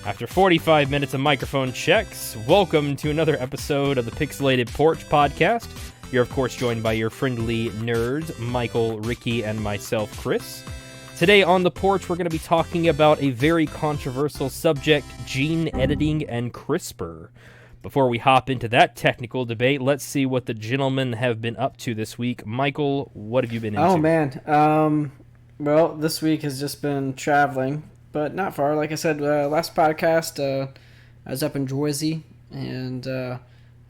After 45 minutes of microphone checks, welcome to another episode of the Pixelated Porch Podcast. You're, of course, joined by your friendly nerds, Michael, Ricky, and myself, Chris. Today on the porch, we're going to be talking about a very controversial subject, gene editing and CRISPR. Before we hop into that technical debate, let's see what the gentlemen have been up to this week. Michael, what have you been into? Oh, man. Well, this week has just been traveling, but not far. Like I said, last podcast, I was up in Jersey, and that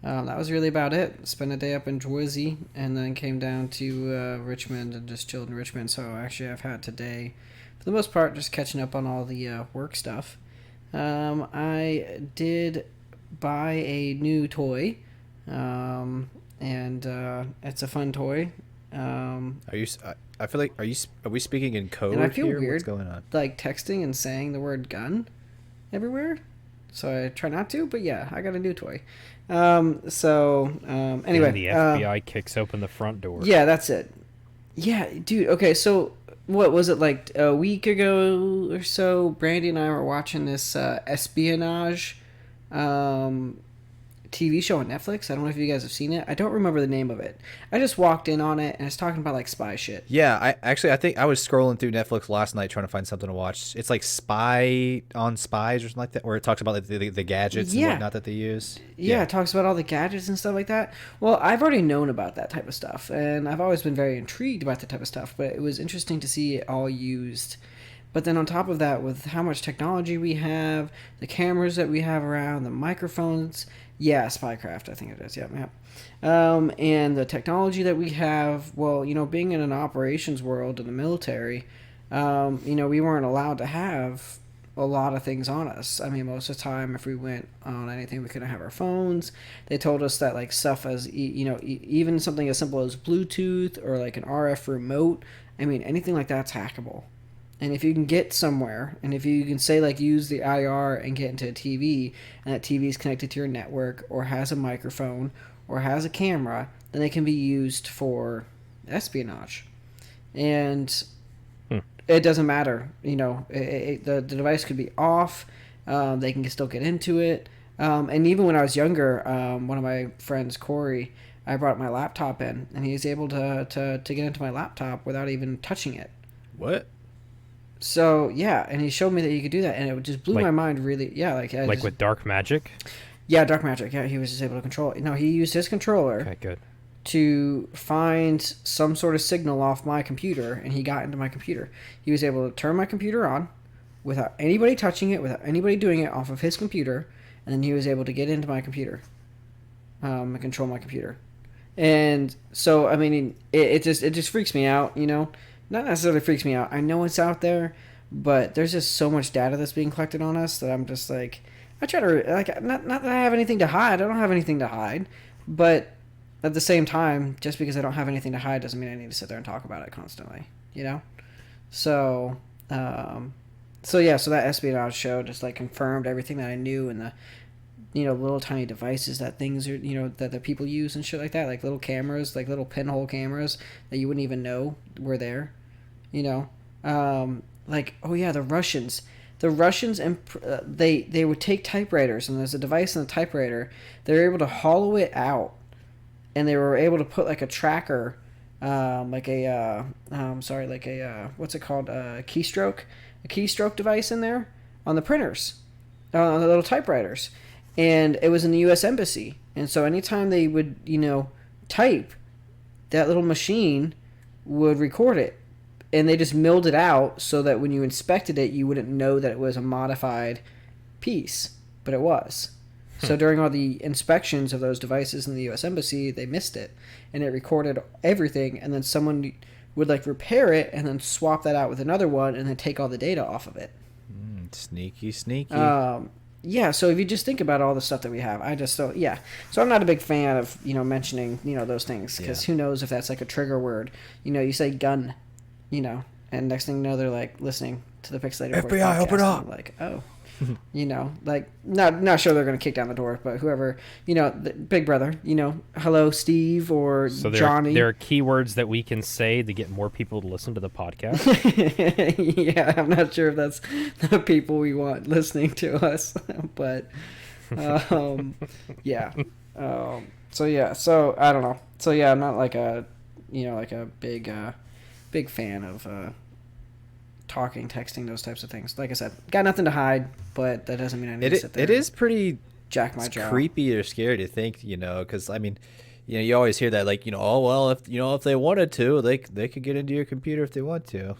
was really about it. Spent a day up in Jersey, and then came down to Richmond and just chilled in Richmond. So actually, I've had today, for the most part, just catching up on all the work stuff. I did buy a new toy, and it's a fun toy. Are you? I feel like are we speaking in code and I feel here? weird, What's going on? Like texting and saying the word gun everywhere, so I try not to. But yeah, I got a new toy. Anyway, and the FBI kicks open the front door. Yeah, that's it. Yeah, dude. Okay, so what was it, like a week ago or so? Brandy and I were watching this espionage TV show on Netflix. I don't know if you guys have seen it. I don't remember the name of it. I just walked in on it, and it's talking about like spy shit. Yeah, I think I was scrolling through Netflix last night trying to find something to watch. It's like Spy on Spies or something like that, where it talks about like, the gadgets and whatnot that they use. Yeah, it talks about all the gadgets and stuff like that. Well, I've already known about that type of stuff, and I've always been very intrigued about that type of stuff, but it was interesting to see it all used. But then on top of that, with how much technology we have, the cameras that we have around, the microphones, spycraft, I think it is, yeah. And the technology that we have, well, being in an operations world in the military, we weren't allowed to have a lot of things on us. I mean, most of the time, if we went on anything, we couldn't have our phones. They told us that, like, stuff as, even something as simple as Bluetooth or, like, an RF remote, I mean, anything like that's hackable. And if you can get somewhere, and if you can say, like, use the IR and get into a TV, and that TV is connected to your network, or has a microphone, or has a camera, then it can be used for espionage. And it doesn't matter. The device could be off. They can still get into it. And even when I was younger, one of my friends, Corey, I brought my laptop in, and he was able to get into my laptop without even touching it. What? So, yeah, and he showed me that you could do that, and it just blew my mind, really. Yeah, with dark magic? Yeah, dark magic. Yeah, he was just able to control it. No, he used his controller to find some sort of signal off my computer, and he got into my computer. He was able to turn my computer on without anybody touching it, without anybody doing it, off of his computer, and then he was able to get into my computer and control my computer. And so, I mean, it just freaks me out, Not necessarily freaks me out. I know it's out there, but there's just so much data that's being collected on us that I'm just like, I try to, like, not that I have anything to hide. I don't have anything to hide, but at the same time, just because I don't have anything to hide doesn't mean I need to sit there and talk about it constantly, So, so that espionage show just, like, confirmed everything that I knew, and the, little tiny devices that things are, that the people use and shit like that, like little cameras, like little pinhole cameras that you wouldn't even know were there, like, oh yeah, the Russians, and they would take typewriters, and there's a device in the typewriter. They were able to hollow it out, and they were able to put, like, a tracker, what's it called, a keystroke device in there on the printers, on the little typewriters. And it was in the U.S. Embassy. And so anytime they would, type, that little machine would record it. And they just milled it out so that when you inspected it, you wouldn't know that it was a modified piece. But it was. So during all the inspections of those devices in the U.S. Embassy, they missed it. And it recorded everything. And then someone would, like, repair it and then swap that out with another one and then take all the data off of it. Sneaky. Yeah, so if you just think about all the stuff that we have, So I'm not a big fan of, mentioning, those things, because who knows if that's, like, a trigger word. You say gun, and next thing you know, they're, like, listening to the Pixelated Porch FBI, podcast, open up! Like, oh. You know, like not sure they're going to kick down the door, but whoever, you know, the Big Brother, you know, hello Steve or So Johnny. there are keywords that we can say to get more people to listen to the podcast. Yeah, I'm not sure if that's the people we want listening to us, but yeah. So I don't know. So yeah, I'm not like a, you know, like a big fan of talking, texting, those types of things. Like I said, got nothing to hide, but that doesn't mean I need to sit there. It is pretty jack my jaw. Creepy or scary to think, you know, because I mean, you know, you always hear that, like, you know, oh well, if they wanted to, they could get into your computer if they want to.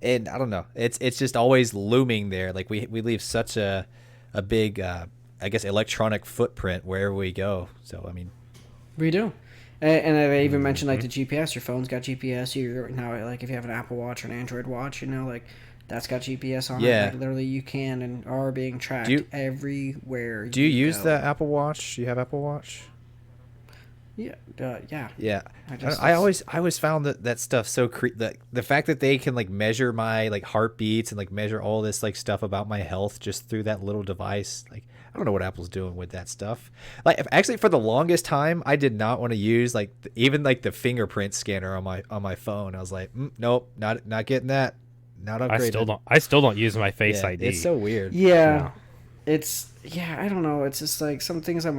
And I don't know, it's just always looming there. Like we leave such a big I guess electronic footprint wherever we go. So I mean, we do. And I even mentioned like the GPS. Your phone's got GPS. You're now like if you have an Apple Watch or an Android Watch, you know, like that's got GPS on it. Like, literally, you can and are being tracked everywhere. Do you use the Apple Watch? Do you have Apple Watch? Yeah. Yeah. I always found that stuff so the fact that they can like measure my like heartbeats and like measure all this like stuff about my health just through that little device. Like I don't know what Apple's doing with that stuff. Like actually for the longest time I did not want to use like even like the fingerprint scanner on my phone. I was like, nope, not getting that. Not upgraded. I still don't use my Face ID. It's so weird. Yeah. I don't know. It's just like some things I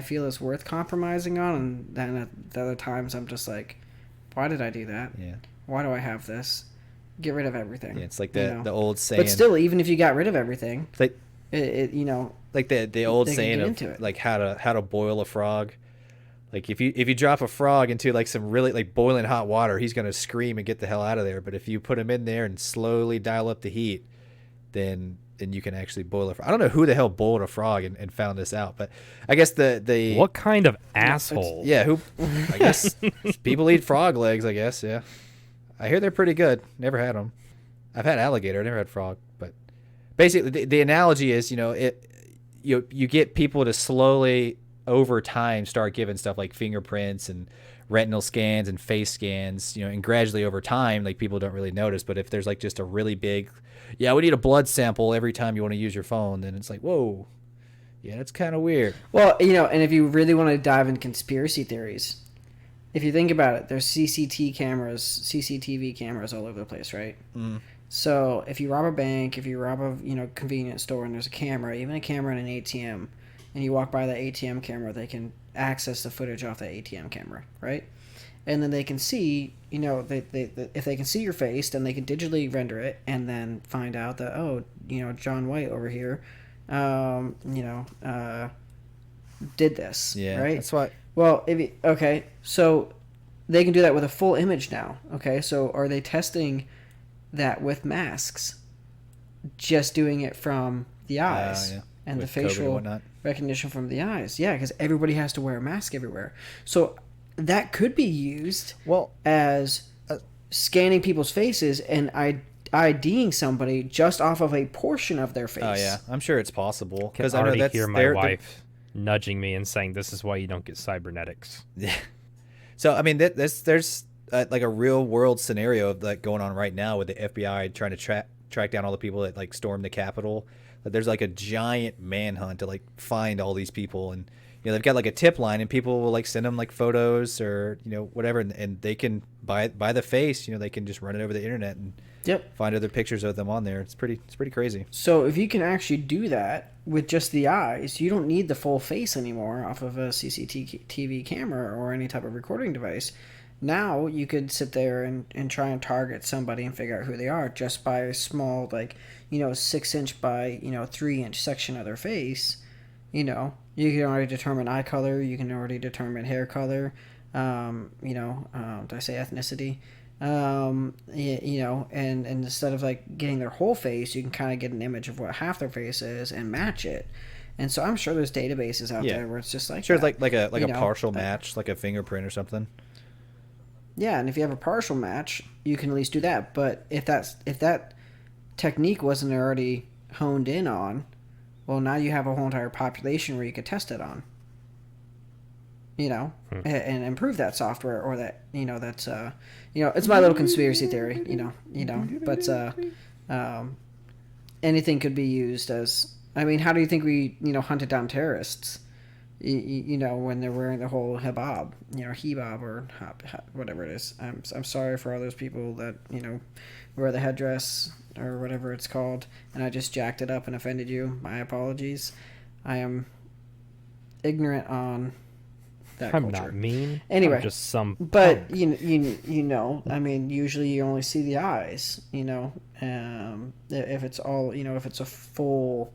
feel is worth compromising on, and then at the other times I'm just like, why did I do that? Yeah. Why do I have this? Get rid of everything. Yeah, it's like the old saying. But still, even if you got rid of everything, like you know, like the old saying of like how to boil a frog. Like if you drop a frog into like some really like boiling hot water, he's gonna scream and get the hell out of there. But if you put him in there and slowly dial up the heat, then you can actually boil a frog. I don't know who the hell boiled a frog and found this out, but I guess the what kind of asshole? Yeah, who? I guess people eat frog legs. I guess, yeah. I hear they're pretty good. Never had them. I've had alligator. Never had frog. But basically, the analogy is, you know, you get people to slowly over time start giving stuff like fingerprints and retinal scans and face scans, you know, and gradually over time, like people don't really notice. But if there's like just a really big, we need a blood sample every time you want to use your phone, then it's like, whoa, yeah, that's kind of weird. Well, you know, and if you really want to dive in conspiracy theories, if you think about it, there's CCTV cameras all over the place, right? Mm. So if you rob a bank, if you rob a convenience store, and there's a camera, even a camera in an ATM, and you walk by the ATM camera, they can access the footage off that ATM camera, right? And then they can see, you know, if they can see your face, then they can digitally render it and then find out that, oh, you know, John White over here, did this, right? That's what. Well, so they can do that with a full image now, okay? So are they testing that with masks? Just doing it from the eyes and with the facial recognition from the eyes. Yeah, because everybody has to wear a mask everywhere. So that could be used as scanning people's faces and IDing somebody just off of a portion of their face. Oh, yeah. I'm sure it's possible. Because I already hear my wife nudging me and saying, this is why you don't get cybernetics. Yeah. So, I mean, there's like a real world scenario of that going on right now with the FBI trying to track down all the people that like stormed the Capitol. There's like a giant manhunt to like find all these people, and you know they've got like a tip line, and people will like send them like photos or you know whatever, and they can by the face, you know, they can just run it over the internet and find other pictures of them on there. It's pretty crazy. So if you can actually do that with just the eyes, you don't need the full face anymore off of a CCTV camera or any type of recording device. Now you could sit there and try and target somebody and figure out who they are just by a small, like, you know, 6-inch by, you know, 3-inch section of their face. You know, you can already determine eye color. You can already determine hair color. Did I say ethnicity? You know, and instead of like getting their whole face, you can kind of get an image of what half their face is and match it. And so I'm sure there's databases out there where it's just like sure, that. like a partial match, like a fingerprint or something. Yeah, and if you have a partial match, you can at least do that. But if that technique wasn't already honed in on, well, now you have a whole entire population where you could test it on. You know, and improve that software, or that, you know, that's it's my little conspiracy theory. You know, but anything could be used as. I mean, how do you think we hunted down terrorists? When they're wearing the whole hijab, hijab or whatever it is. I'm sorry for all those people that wear the headdress or whatever it's called, and I just jacked it up and offended you. My apologies. I am ignorant on that I'm culture. not mean. Anyway, I'm just some. But I mean, usually you only see the eyes. If it's all if it's a full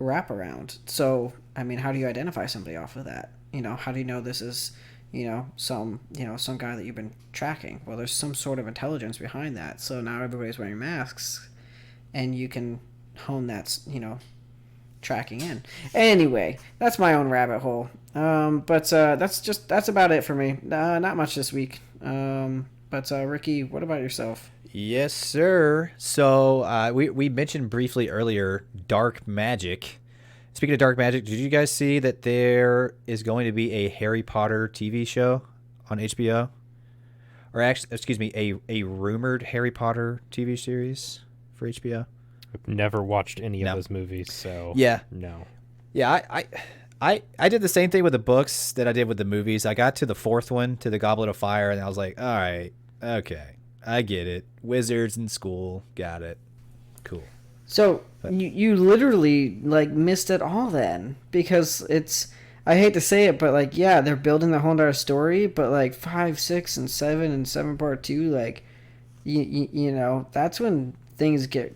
wraparound. So I mean, how do you identify somebody off of that? How do you know this is some guy that you've been tracking? Well, there's some sort of intelligence behind that. So now everybody's wearing masks, and you can hone that tracking in. Anyway, that's my own rabbit hole. But that's about it for me. Not much this week. But Ricky, what about yourself? Yes, sir. So we mentioned briefly earlier dark magic. Speaking of dark magic, did you guys see that there is going to be a Harry Potter TV show on HBO? Or actually, excuse me, a rumored Harry Potter TV series for HBO? I've never watched any of those movies, so yeah, no. Yeah, I did the same thing with the books that I did with the movies. I got to the fourth one, to the Goblet of Fire, and I was like, all right, okay, I get it. Wizards in school, got it. Cool. So you literally missed it all then, because it's, I hate to say it, but they're building the whole entire story, but 5, 6, and 7 and 7 Part 2, that's when things get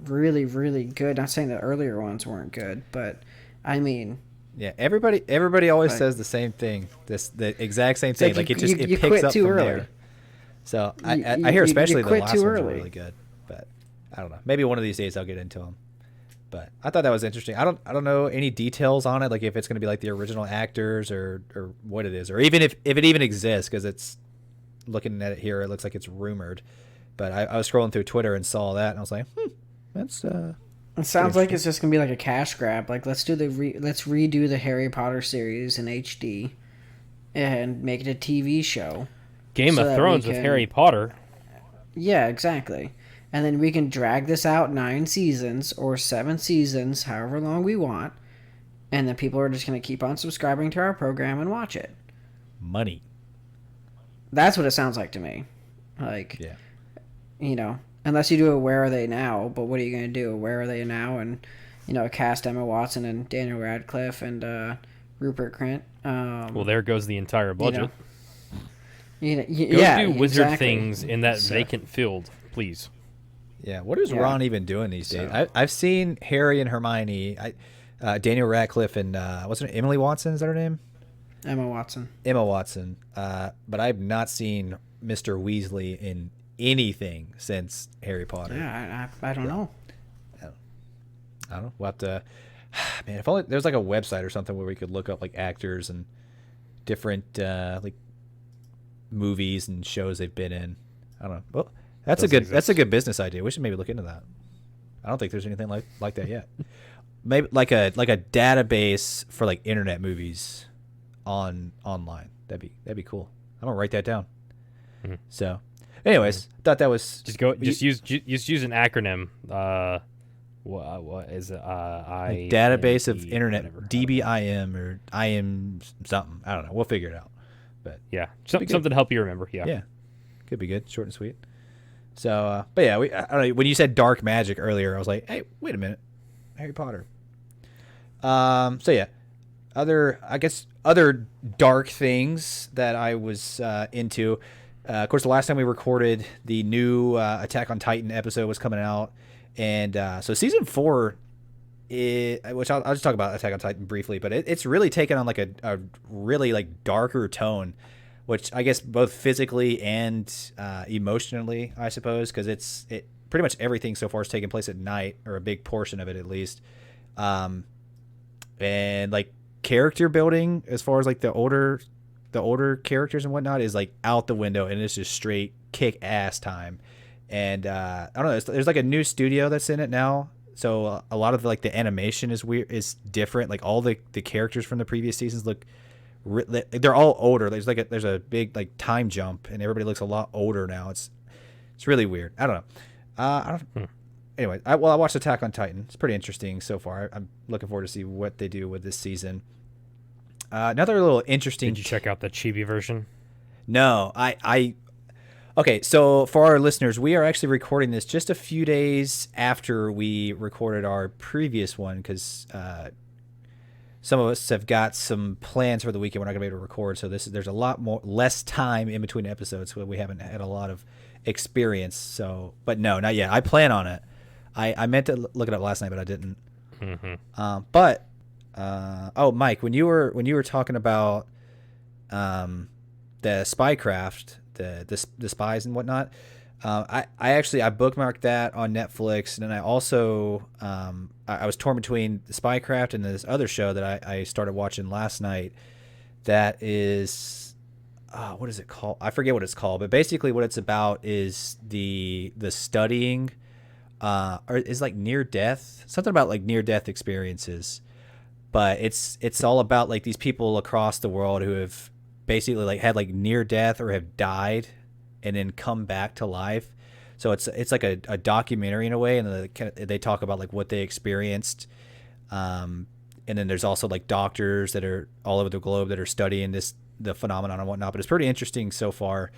really, really good. Not saying the earlier ones weren't good, but I mean, yeah, everybody always says the same thing, the exact same thing. It picks up from early. there. So I hear especially the last ones are really good, but I don't know. Maybe one of these days I'll get into them. But I thought that was interesting. I don't know any details on it, like if it's going to be the original actors or what it is, or even if it even exists, because it's looking at it here, it looks like it's rumored. But I was scrolling through Twitter and saw that, and I was like, that's It sounds like it's just gonna be a cash grab. Let's redo the Harry Potter series in HD, and make it a TV show. Game of Thrones with Harry Potter. Yeah, exactly. And then we can drag this out 9 seasons or 7 seasons, however long we want, and then people are just gonna keep on subscribing to our program and watch it. money. That's what it sounds like to me. Yeah. Unless you do a Where Are They Now, but what are you going to do? Where Are They Now? And, cast Emma Watson and Daniel Radcliffe and Rupert Grint. Well, there goes the entire budget. Go do wizard things in that vacant field, please. Yeah, what is Ron even doing these days? I've seen Harry and Hermione, Daniel Radcliffe and, what's her name? Emily Watson, is that her name? Emma Watson. But I've not seen Mr. Weasley in anything since Harry Potter. Yeah, I don't know. I don't know. We'll have to. Man, if only there's a website or something where we could look up actors and different movies and shows they've been in. I don't know. Well, that's a good business idea. We should maybe look into that. I don't think there's anything like that yet. Maybe like a database for internet movies online. That'd be cool. I'm gonna write that down. Mm-hmm. So. Anyways, thought that was just use an acronym. What is it? database of internet, DBIM or IM something. I don't know. We'll figure it out. But yeah, something to help you remember. Yeah, could be good, short and sweet. So, but yeah, I don't know. When you said dark magic earlier, I was like, hey, wait a minute, Harry Potter. So yeah, other dark things that I was into. Of course, the last time we recorded, the new Attack on Titan episode was coming out, and so season 4, which I'll just talk about Attack on Titan briefly, but it's really taken on a really darker tone, which I guess both physically and emotionally, I suppose, because it pretty much everything so far is taking place at night, or a big portion of it at least, and character building as far as the older characters and whatnot is out the window, and it's just straight kick ass time. And I don't know, there's a new studio that's in it now, so a lot of the animation is different. All the characters from the previous seasons look they're all older. There's a big time jump, and everybody looks a lot older now. It's really weird. I don't know. anyway, I watched Attack on Titan. It's pretty interesting so far. I'm looking forward to see what they do with this season. Another little interesting. Did you check out the chibi version? No, Okay, so for our listeners, we are actually recording this just a few days after we recorded our previous one because some of us have got some plans for the weekend. We're not going to be able to record, so there's a lot less time in between episodes, so we haven't had a lot of experience. So, but no, not yet. I plan on it. I meant to look it up last night, but I didn't. Mm-hmm. Mike, when you were talking about the spycraft, the spies and whatnot, I bookmarked that on Netflix, and then I also I was torn between the spycraft and this other show that I started watching last night. That is, what is it called? I forget what it's called, but basically what it's about is the studying, or is like near death, something about like near death experiences. But it's all about like these people across the world who have basically like had like near death or have died and then come back to life. So it's like a documentary in a way, and they talk about like what they experienced. And then there's also like doctors that are all over the globe that are studying the phenomenon and whatnot. But it's pretty interesting so far,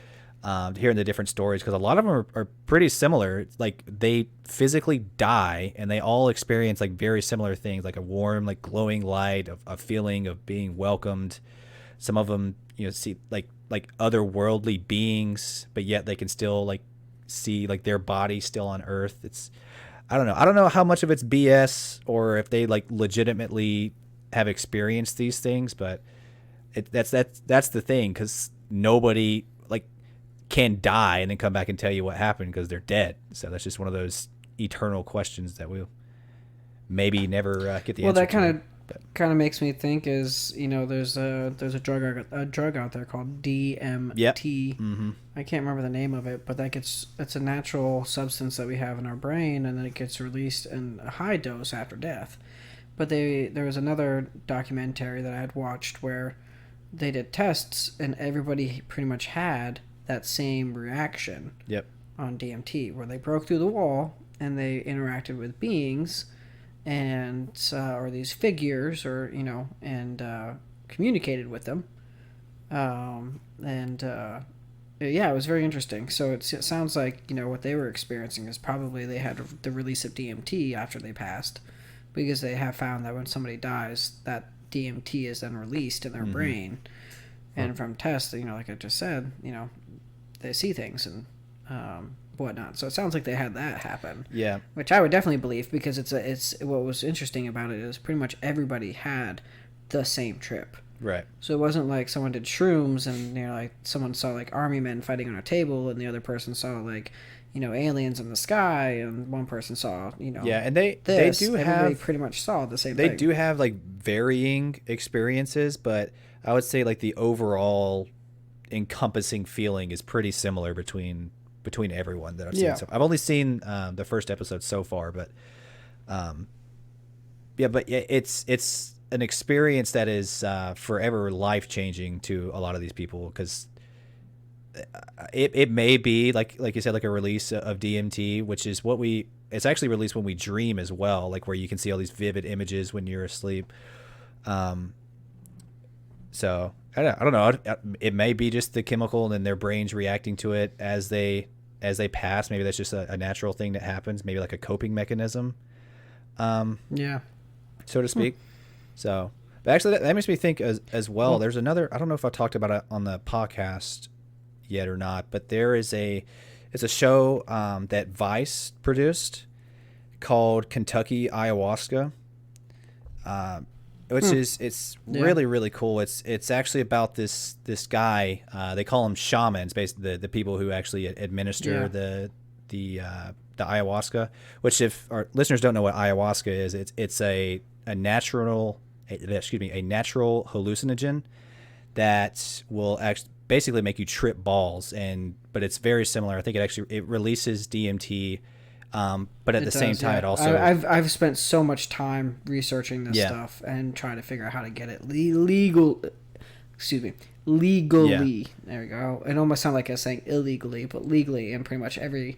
hearing the different stories, because a lot of them are pretty similar. It's like they physically die and they all experience like very similar things, like a warm, like glowing light, a feeling of being welcomed. Some of them, see like otherworldly beings, but yet they can still like see like their body still on Earth. I don't know how much of it's BS or if they like legitimately have experienced these things, but that's the thing, because nobody like can die and then come back and tell you what happened because they're dead. So that's just one of those eternal questions that we'll maybe never get the answer to. Well, that kind of makes me think is, there's a drug out there called DMT. Yep. Mm-hmm. I can't remember the name of it, but it's a natural substance that we have in our brain, and then it gets released in a high dose after death. But there was another documentary that I had watched where they did tests, and everybody pretty much had that same reaction. Yep. On DMT, where they broke through the wall and they interacted with beings and or these figures, or and communicated with them, it was very interesting. So it sounds like what they were experiencing is probably they had the release of DMT after they passed, because they have found that when somebody dies, that DMT is then released in their brain, and from tests, like I just said, they see things and whatnot. So it sounds like they had that happen. Yeah. Which I would definitely believe, because it's what was interesting about it is pretty much everybody had the same trip. Right. So it wasn't like someone did shrooms and like someone saw like army men fighting on a table, and the other person saw like aliens in the sky, and one person saw yeah, and they do everybody pretty much saw the same thing. They do have like varying experiences, but I would say like the overall encompassing feeling is pretty similar between everyone that I've seen. So I've only seen the first episode so far, but it's an experience that is forever life changing to a lot of these people, because it may be like you said, like a release of DMT, which is it's actually released when we dream as well, like where you can see all these vivid images when you're asleep. So I don't know. It may be just the chemical and then their brains reacting to it as they pass. Maybe that's just a natural thing that happens. Maybe like a coping mechanism. So to speak. So, but actually that makes me think as well. Cool. There's another, I don't know if I talked about it on the podcast yet or not, but it's a show that Vice produced called Kentucky Ayahuasca. Which is it's really, really cool. It's actually about this guy. They call them shamans, basically the people who actually administer the ayahuasca. Which, if our listeners don't know what ayahuasca is, it's a natural hallucinogen that will basically make you trip balls, but it's very similar. I think it releases DMT. But at the same time, it also... I've spent so much time researching this stuff and trying to figure out how to get it legal, excuse me, legally. There we go. It almost sounded like I was saying illegally, but legally, and pretty much every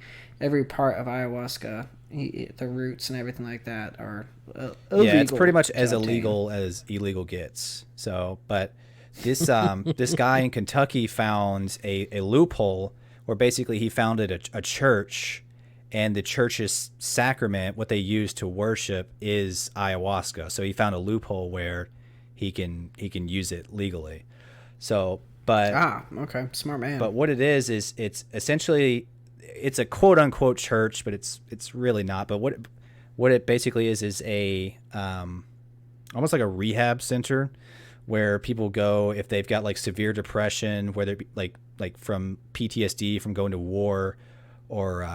part of ayahuasca, the roots and everything like that are illegal. Yeah, it's pretty much as illegal as illegal gets. So, but this this guy in Kentucky found a loophole where basically he founded a church, and the church's sacrament, what they use to worship, is ayahuasca. So he found a loophole where he can use it legally. So, but okay, smart man. But what it is it's essentially, it's a quote unquote church, but it's really not. But what it basically is a almost like a rehab center where people go if they've got like severe depression, whether it be like from PTSD from going to war, or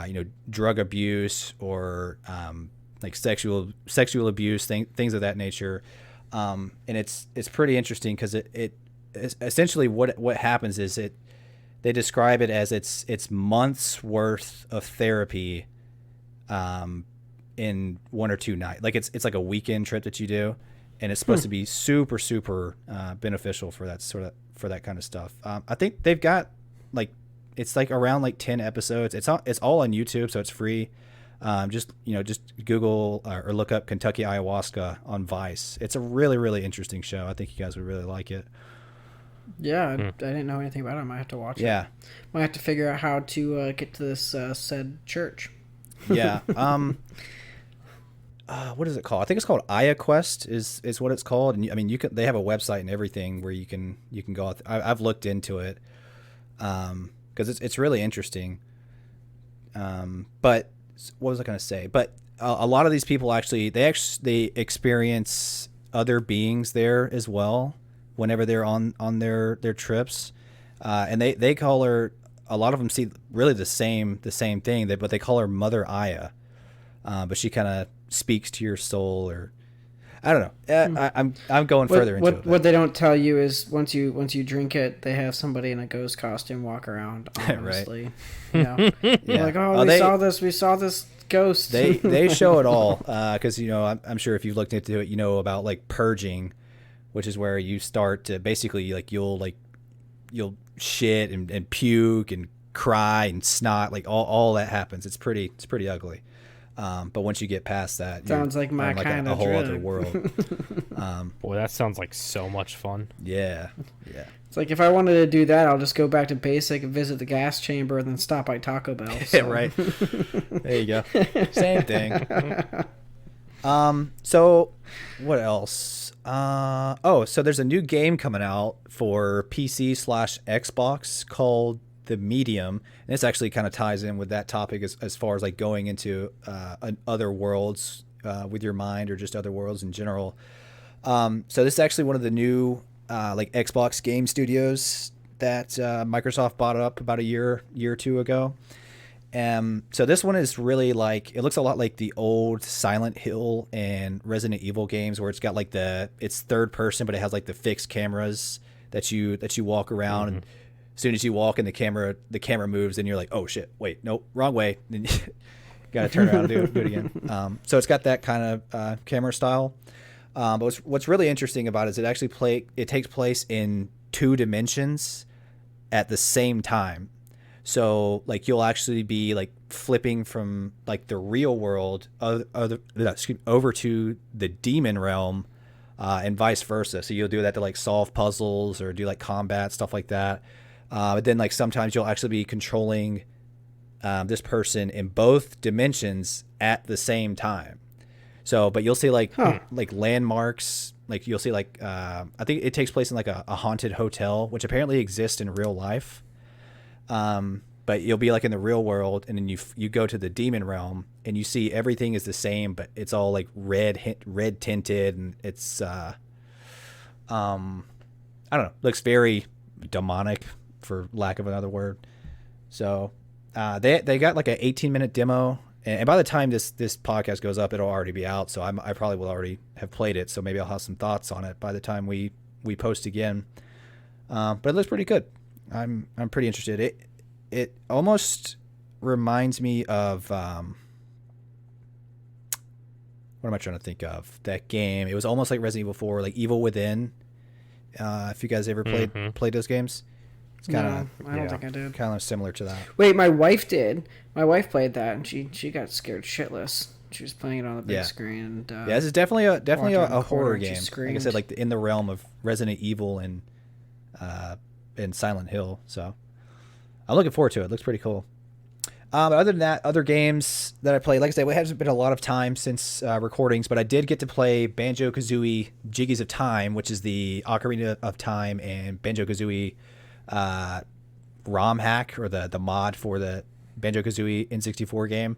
drug abuse, or like sexual abuse, things of that nature. And it's pretty interesting because it essentially what happens is they describe it as it's months worth of therapy in 1 or 2 nights. Like it's like a weekend trip that you do, and it's supposed to be super beneficial for that kind of stuff. I think they've got it's like around 10 episodes. It's all on YouTube, so it's free. Just Google or look up Kentucky Ayahuasca on Vice. It's a really, really interesting show. I think you guys would really like it. Yeah, I didn't know anything about it. I might have to watch it. Yeah. Might have to figure out how to get to this said church. Yeah. What is it called? I think it's called AyaQuest is what it's called. And I mean, they have a website and everything where you can go. I've looked into it because it's really interesting. But what was I going to say? But a lot of these people they experience other beings there as well whenever they're on their trips, and they call her. A lot of them see really the same thing, but they call her Mother Aya. But she kind of speaks to your soul, or I don't know. I'm going further into it. What they don't tell you is once you drink it, they have somebody in a ghost costume walk around. Honestly, right. Yeah. Like, we saw this ghost. They show it all because I'm sure if you've looked into it, about like purging, which is where you start to basically you'll shit and puke and cry and snot, like all that happens. It's pretty ugly. But once you get past that, sounds like my kind a of whole drug. other world. Boy, that sounds like so much fun. Yeah. It's like if I wanted to do that, I'll just go back to basic and visit the gas chamber and then stop by Taco Bell. So. Yeah, right. There you go. Same thing. So what else? So there's a new game coming out for PC/Xbox called The Medium, and this actually kind of ties in with that topic as far as like going into other worlds with your mind, or just other worlds in general. So this is actually one of the new Xbox game studios that Microsoft bought up about a year or two ago. So this one is really it looks a lot like the old Silent Hill and Resident Evil games, where it's got it's third person, but it has like the fixed cameras that you walk around, and as soon as you walk and the camera moves, and you're like, oh shit, wait, nope, wrong way. Then you got to turn around and do it again. So it's got that kind of camera style. But what's really interesting about it is it takes place in 2 dimensions at the same time. So you'll actually be flipping from the real world over to the demon realm, and vice versa. So you'll do that to solve puzzles or do combat, stuff like that. But then sometimes you'll actually be controlling this person in both dimensions at the same time. So, but you'll see landmarks. You'll see I think it takes place in a haunted hotel, which apparently exists in real life. But you'll be in the real world, and then you go to the demon realm, and you see everything is the same, but it's all red tinted, and it's I don't know, looks very demonic, for lack of another word. So they got an 18-minute demo, and by the time this podcast goes up, it'll already be out. So I probably will already have played it. So maybe I'll have some thoughts on it by the time we post again. But it looks pretty good. I'm pretty interested. It almost reminds me of what am I trying to think of? That game. It was almost like Resident Evil 4, Evil Within. If you guys ever played those games, it's kind of I don't think I did. Kind of similar to that. Wait, my wife did. My wife played that, and she got scared shitless. She was playing it on the big screen. And, this is definitely a horror game. Like I said, like in the realm of Resident Evil and Silent Hill. So I'm looking forward to it. It looks pretty cool. Other than that, other games that I played, like I said, it hasn't been a lot of time since recordings, but I did get to play Banjo-Kazooie Jiggies of Time, which is the Ocarina of Time and Banjo-Kazooie ROM hack, or the mod for the Banjo-Kazooie N64 game.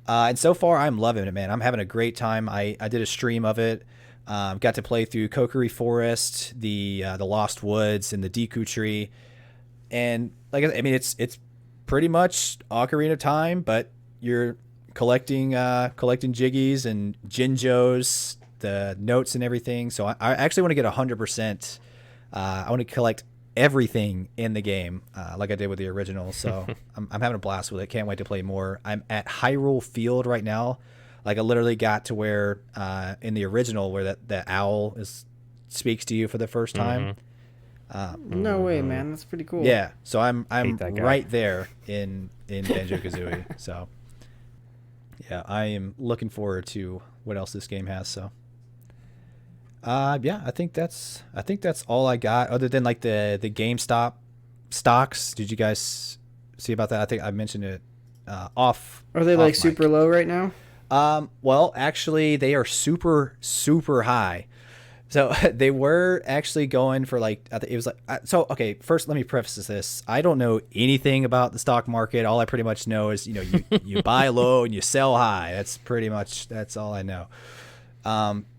And so far, I'm loving it, man. I'm having a great time. I did a stream of it. Got to play through Kokiri Forest, the Lost Woods, and the Deku Tree. And like I mean, it's pretty much Ocarina of Time, but you're collecting Jiggies and Jinjos, the notes and everything. So I actually want to get 100%. I want to collect everything in the game, like I did with the original. So I'm having a blast with it. Can't wait to play more. I'm at Hyrule Field right now. Like I literally got to where in the original where that owl speaks to you for the first time. No way, man. That's pretty cool. Yeah. So I'm right there in Banjo-Kazooie. So yeah, I am looking forward to what else this game has. So I think that's all I got, other than like the GameStop stocks. Did you guys see about that? I think I mentioned it off. Are they like super low right now? Well, actually they are super, super high. So they were actually going for like, it was like, so, okay, first let me preface this. I don't know anything about the stock market. All I pretty much know is, you buy low and you sell high. That's all I know.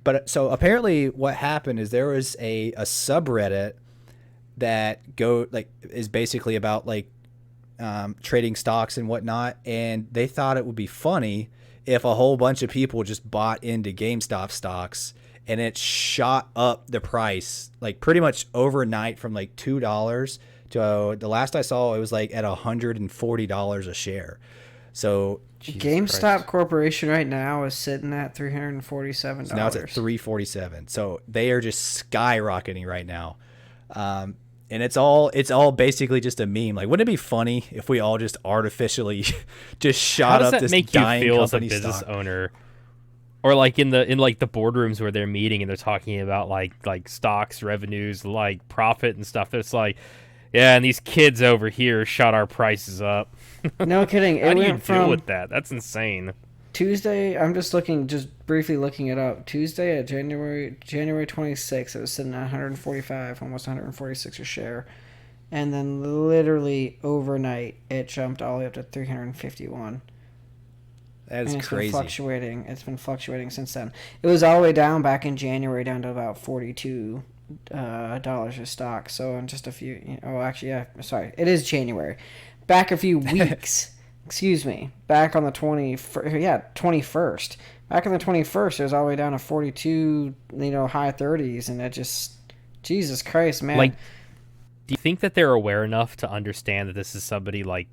But so apparently what happened is there was a subreddit that is basically about like, trading stocks and whatnot. And they thought it would be funny if a whole bunch of people just bought into GameStop stocks, and it shot up the price like pretty much overnight from like $2 to the last I saw it was like at $140 a share. So GameStop Corporation right now is sitting at $347. So now it's at $347. So they are just skyrocketing right now. And it's all basically just a meme. Like, wouldn't it be funny if we all just artificially just shot up this dying company stock? How does that make you feel as a business owner? Or like in the boardrooms where they're meeting and they're talking about like stocks, revenues, like profit and stuff. It's like, yeah, and these kids over here shot our prices up. No kidding. How do you deal with that? That's insane. Tuesday, I'm just briefly looking it up. Tuesday at January 26th, it was sitting at 145, almost 146 a share. And then literally overnight, it jumped all the way up to 351. That is crazy. It's been fluctuating since then. It was all the way down back in January, down to about $42 a stock. So in just a few, it is January. Back a few weeks, excuse me. Back on the 21st. Back on the 21st, it was all the way down to 42, high 30s, and it just, Jesus Christ, man. Like, do you think that they're aware enough to understand that this is somebody like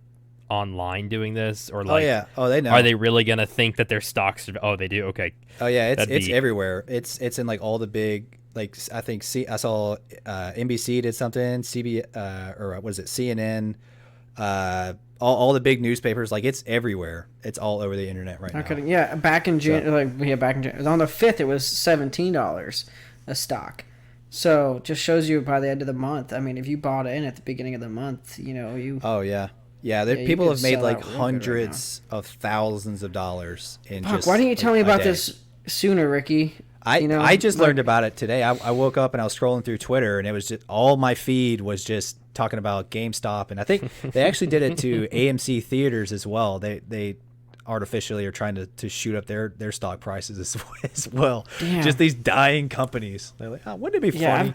online doing this, or like they know? Are they really gonna think that their stocks are, they do? Okay. It's everywhere. It's in like all the big, like I think I saw NBC did something, or what is it, CNN, all the big newspapers, like it's everywhere. It's all over the internet right now. Yeah, back in January, on the 5th it was $17 a stock. So just shows you by the end of the month. I mean, if you bought in at the beginning of the month, you. Oh yeah. Yeah, people have made like hundreds of thousands of dollars in just. Why didn't you tell me about this sooner, Ricky? I just learned about it today. I woke up and I was scrolling through Twitter, and it was just all my feed was just talking about GameStop, and I think they actually did it to AMC theaters as well. They artificially are trying to shoot up their stock prices as well. Damn. Just these dying companies. They're like, wouldn't it be funny?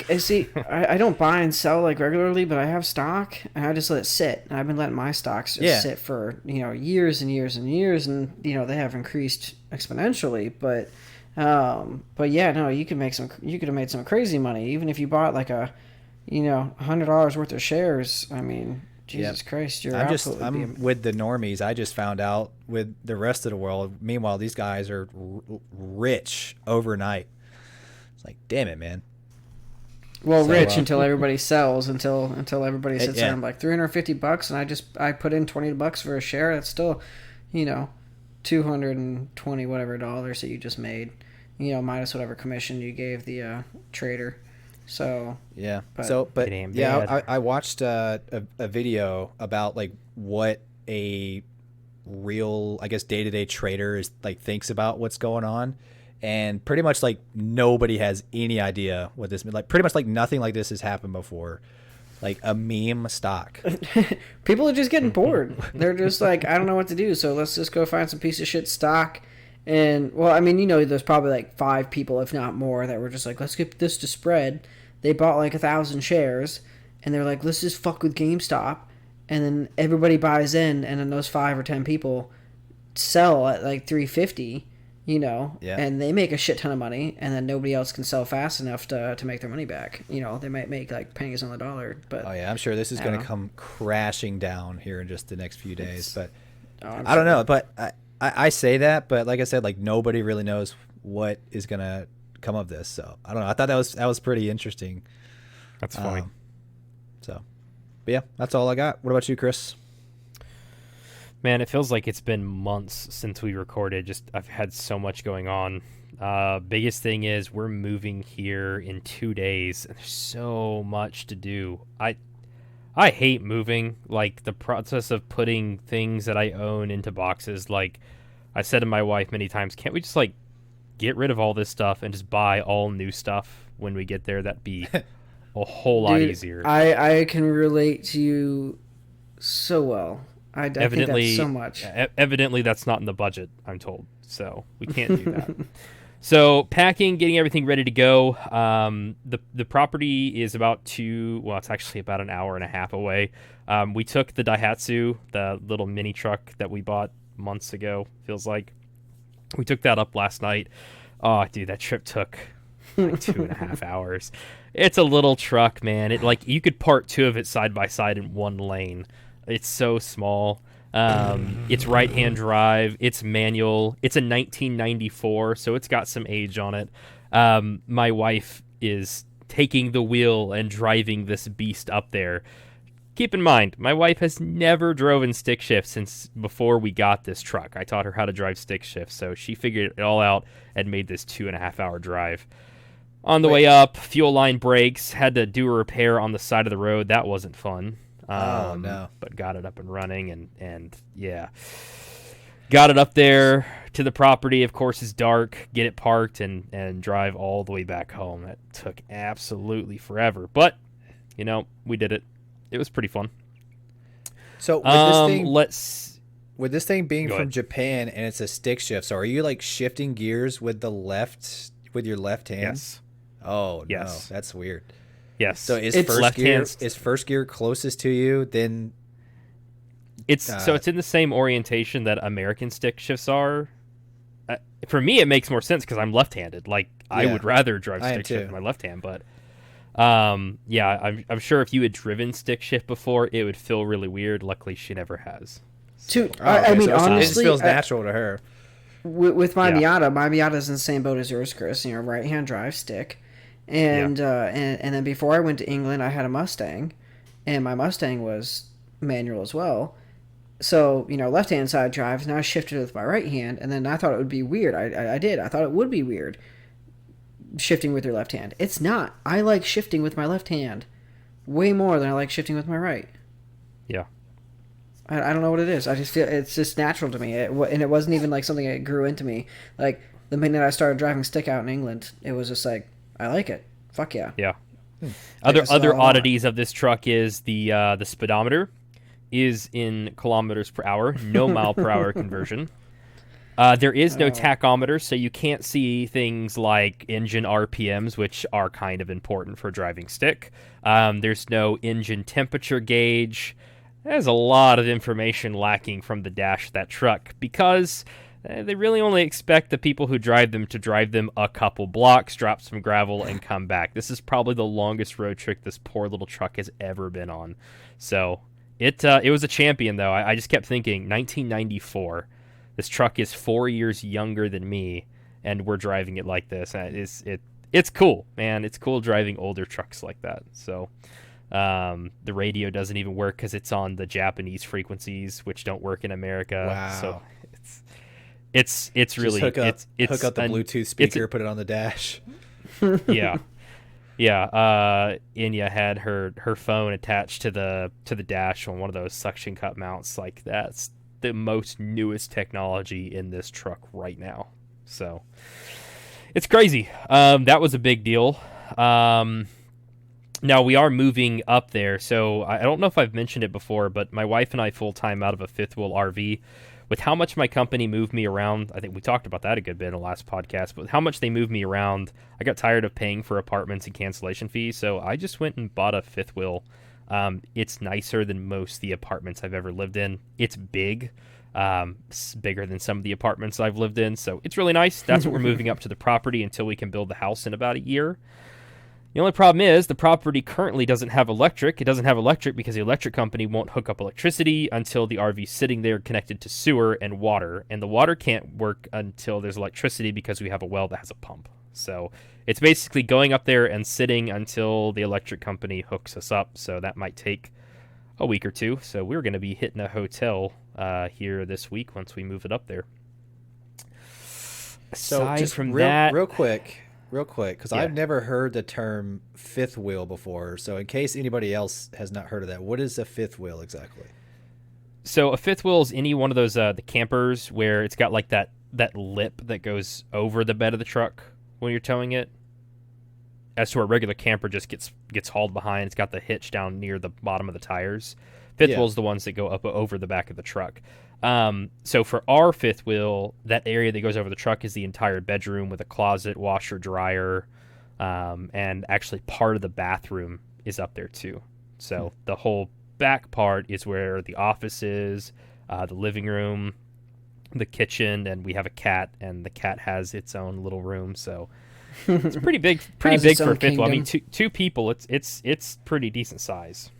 I don't buy and sell like regularly, but I have stock and I just let it sit. And I've been letting my stocks just sit for years and years and years, and they have increased exponentially. But yeah, no, you could have made some crazy money even if you bought like a $100 worth of shares. I mean, Jesus Christ, I'm with the normies. I just found out with the rest of the world. Meanwhile, these guys are rich overnight. It's like, damn it, man. Well, So, rich until everybody sells, until everybody sits yeah. there and like $350, and I put in $20 for a share. That's still, you know, 220 whatever dollars that you just made, you know, minus whatever commission you gave the trader. So yeah. but- But It ain't yeah, bad. I watched a video about like what a real, I guess, day-to-day trader is like thinks about what's going on, and pretty much like nobody has any idea what this, like pretty much like nothing like this has happened before. Like a meme stock. people are just getting bored. They're just like, I don't know what to do, so let's just go find some piece of shit stock. And well, I mean, you know, there's probably like 5 people, if not more, that were just like, let's get this to spread. They bought like 1,000 shares, and they're like, let's just fuck with GameStop. And then everybody buys in, and then those 5 or 10 people sell at like 350, you know, Yeah. and they make a shit ton of money, and then nobody else can sell fast enough to make their money back. You know, they might make like pennies on the dollar, but Oh yeah, I'm sure this is I going don't to know. come crashing down here in just the next few days. But I'm I don't sure. know. But I say that, but like I said, like nobody really knows what is going to come of this. So I don't know. I thought that was pretty interesting. That's funny. So, but yeah, that's all I got. What about you, Chris? Man, it feels like it's been months since we recorded. Just I've had so much going on. Biggest thing is we're moving here in 2 days, and there's so much to do. I hate moving. Like the process of putting things that I own into boxes. Like I said to my wife many times, can't we just like get rid of all this stuff and just buy all new stuff when we get there? That'd be a whole lot Dude, easier. I can relate to you so well. I think Evidently, that's so much. Evidently, that's not in the budget, I'm told. So we can't do that. So packing, getting everything ready to go. The property is it's actually about an hour and a half away. We took the Daihatsu, the little mini truck that we bought months ago, feels like. We took that up last night. Oh, dude, that trip took like 2.5 hours. It's a little truck, man. It like you could park 2 of it side by side in one lane. It's so small. It's right-hand drive. It's manual. It's a 1994, so it's got some age on it. My wife is taking the wheel and driving this beast up there. Keep in mind, my wife has never driven stick shift since before we got this truck. I taught her how to drive stick shift, so she figured it all out and made this 2.5-hour drive. On the way up, fuel line breaks. Had to do a repair on the side of the road. That wasn't fun. Oh, no. But got it up and running, and yeah. Got it up there to the property. Of course, it's dark. Get it parked and drive all the way back home. That took absolutely forever. But, you know, we did it. It was pretty fun. So with Let's... this thing being Go from ahead. Japan and it's a stick shift, so are you like shifting gears with your left hand? Yes. Oh Yes. no, that's weird. Yes. So is It's first gear closest to you? Then It's in the same orientation that American stick shifts are. For me, it makes more sense because I'm left-handed. Like I Yeah, would rather drive I am stick shift too. with my left hand, but yeah, I'm sure if you had driven stick shift before, it would feel really weird. Luckily, she never has. Dude, Oh, I okay, mean, so it just honestly, feels natural to her. with my Yeah. Miata's in the same boat as yours, Chris. You know, right-hand drive stick, and then before I went to England, I had a Mustang, and my Mustang was manual as well. So you know, left-hand side drives. Now I shifted with my right hand, and then I thought it would be weird. I did. I thought it would be weird shifting with your left hand. It's not. I like shifting with my left hand way more than I like shifting with my right. Yeah. I don't know what it is. I just feel it's just natural to me. And it wasn't even like something that grew into me. Like the minute I started driving stick out in England, it was just like, I like it. Fuck yeah. Yeah. Like, that's Other all I want. oddities of this truck is the speedometer is in kilometers per hour, no mile per hour conversion. There is no tachometer, so you can't see things like engine RPMs, which are kind of important for driving stick. There's no engine temperature gauge. There's a lot of information lacking from the dash of that truck because they really only expect the people who drive them to drive them a couple blocks, drop some gravel, and come back. This is probably the longest road trip this poor little truck has ever been on. So it was a champion, though. I just kept thinking, 1994. This truck is 4 years younger than me, and we're driving it like this. It's it's cool, man. It's cool driving older trucks like that. So the radio doesn't even work because it's on the Japanese frequencies, which don't work in America. Wow. So it's really hook up the Bluetooth speaker, put it on the dash. Yeah. Inya had her phone attached to the dash on one of those suction cup mounts. Like, that's the most newest technology in this truck right now. So it's crazy. That was a big deal. Now we are moving up there, so I don't know if I've mentioned it before, but my wife and I full-time out of a fifth wheel RV. With how much my company moved me around, I think we talked about that a good bit in the last podcast, but with how much they moved me around, I got tired of paying for apartments and cancellation fees, so I just went and bought a fifth wheel. It's nicer than most of the apartments I've ever lived in. It's big. It's bigger than some of the apartments I've lived in, so it's really nice. That's what we're moving up to the property until we can build the house in about a year. The only problem is the property currently doesn't have electric. It doesn't have electric because the electric company won't hook up electricity until the RV's sitting there connected to sewer and water. And the water can't work until there's electricity because we have a well that has a pump. So it's basically going up there and sitting until the electric company hooks us up. So that might take a week or two. So we're going to be hitting a hotel here this week once we move it up there. So just from real quick, because Yeah. I've never heard the term fifth wheel before. So in case anybody else has not heard of that, what is a fifth wheel exactly? So a fifth wheel is any one of those the campers where it's got like that lip that goes over the bed of the truck when you're towing it. As to a regular camper just gets hauled behind. It's got the hitch down near the bottom of the tires. Fifth wheels the ones that go up over the back of the truck. So for our fifth wheel, that area that goes over the truck is the entire bedroom with a closet, washer, dryer, and actually part of the bathroom is up there too. So the whole back part is where the office is, the living room, the kitchen, and we have a cat, and the cat has its own little room. So it's pretty big for a fifth wheel. I mean, two people, it's pretty decent size.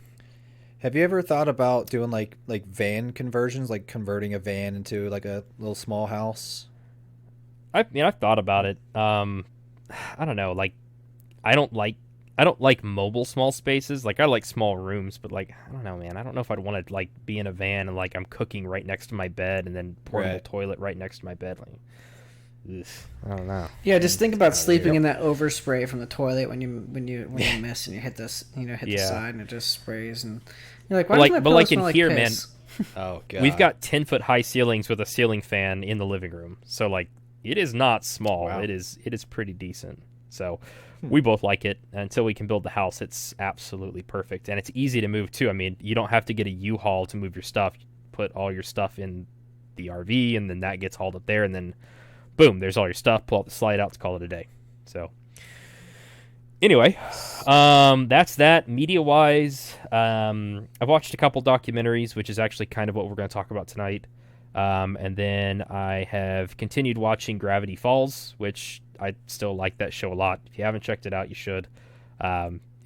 Have you ever thought about doing like van conversions, like converting a van into like a little small house? I've thought about it. I don't know. Like, I don't like mobile small spaces. Like, I like small rooms, but like, I don't know, man. I don't know if I'd want to like be in a van and like I'm cooking right next to my bed and then portable toilet right next to my bed. Like, I don't know. Yeah, just think about sleeping in that overspray from the toilet when you miss and you hit this, hit the side and it just sprays and you're like, why does my pillow smell like here, piss? Man, oh god, we've got 10-foot high ceilings with a ceiling fan in the living room, so like it is not small. Wow. It is pretty decent. So we both like it. Until we can build the house, it's absolutely perfect, and it's easy to move too. I mean, you don't have to get a U-Haul to move your stuff. You put all your stuff in the RV, and then that gets hauled up there, and then boom, there's all your stuff. Pull out the slide out, call it a day. So anyway, that's that. Media-wise, I've watched a couple documentaries, which is actually kind of what we're going to talk about tonight. And then I have continued watching Gravity Falls, which I still like that show a lot. If you haven't checked it out, you should.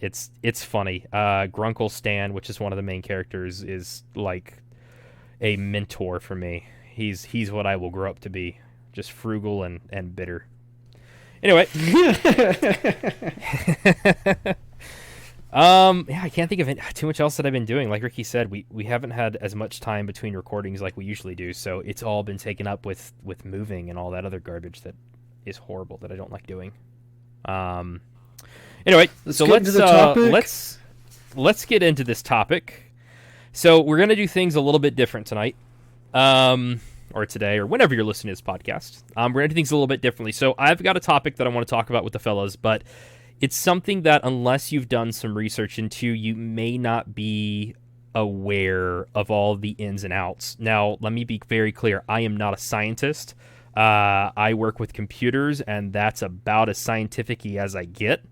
It's funny. Grunkle Stan, which is one of the main characters, is like a mentor for me. He's what I will grow up to be. Just frugal and bitter. Anyway. I can't think of too much else that I've been doing. Like Ricky said, we haven't had as much time between recordings like we usually do, so it's all been taken up with moving and all that other garbage that is horrible that I don't like doing. Anyway, let's get into this topic. So we're gonna do things a little bit different tonight. Or today, or whenever you're listening to this podcast. We're going to do things a little bit differently. So I've got a topic that I want to talk about with the fellas, but it's something that unless you've done some research into, you may not be aware of all the ins and outs. Now, let me be very clear. I am not a scientist. I work with computers, and that's about as scientific-y as I get.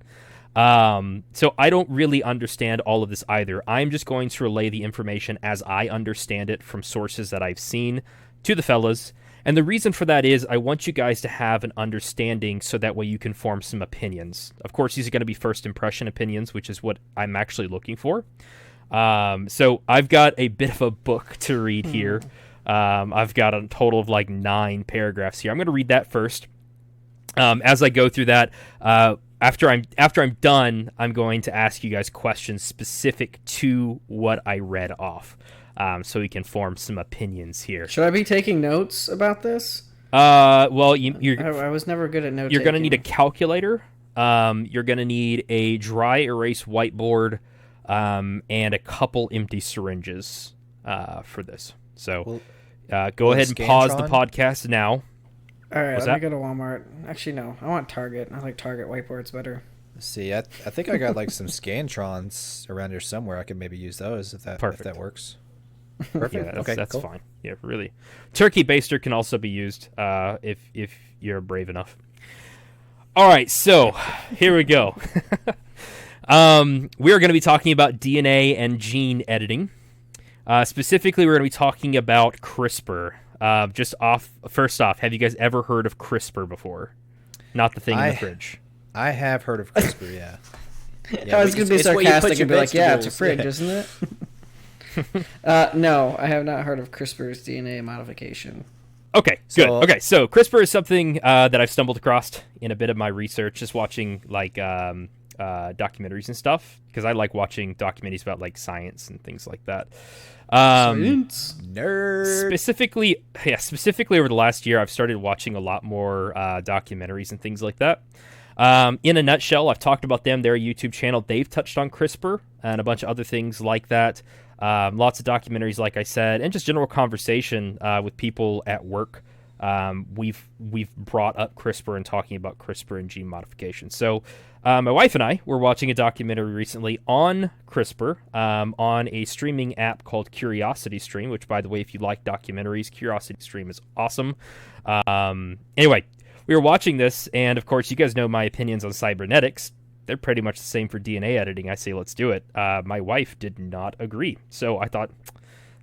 So I don't really understand all of this either. I'm just going to relay the information as I understand it from sources that I've seen to the fellas. And the reason for that is I want you guys to have an understanding so that way you can form some opinions. Of course, these are going to be first impression opinions, which is what I'm actually looking for. So I've got a bit of a book to read here. I've got a total of like 9 paragraphs here. I'm going to read that first. As I go through that, after I'm done, I'm going to ask you guys questions specific to what I read off, so we can form some opinions here. Should I be taking notes about this? Well, I was never good at note. You're going to need a calculator. You're going to need a dry erase whiteboard, and a couple empty syringes for this. So go ahead and pause the podcast now. All right, let me go to Walmart. Actually, no. I want Target. I like Target whiteboards better. Let's see, I think I got like some Scantrons around here somewhere. I could maybe use those if that works. Perfect. Yeah, okay, that's cool. fine. Yeah, really. Turkey baster can also be used if you're brave enough. All right, so here we go. We are going to be talking about DNA and gene editing. Specifically, we're going to be talking about CRISPR. First off, have you guys ever heard of CRISPR before? Not the thing in the fridge. I have heard of CRISPR, yeah. I was going to be sarcastic and be like, yeah, it's a fridge, isn't it? No, I have not heard of CRISPR's DNA modification. Okay, good. Okay, so CRISPR is something that I've stumbled across in a bit of my research, just watching like documentaries and stuff, because I like watching documentaries about like science and things like that. Science nerd. Specifically over the last year, I've started watching a lot more documentaries and things like that. In a nutshell, I've talked about them. Their YouTube channel, they've touched on CRISPR and a bunch of other things like that. Lots of documentaries, like I said, and just general conversation with people at work. We've brought up CRISPR and talking about CRISPR and gene modification. So my wife and I were watching a documentary recently on CRISPR on a streaming app called Curiosity Stream, which, by the way, if you like documentaries, Curiosity Stream is awesome. Anyway, we were watching this, and of course, you guys know my opinions on cybernetics. They're pretty much the same for DNA editing. I say let's do it. My wife did not agree. So I thought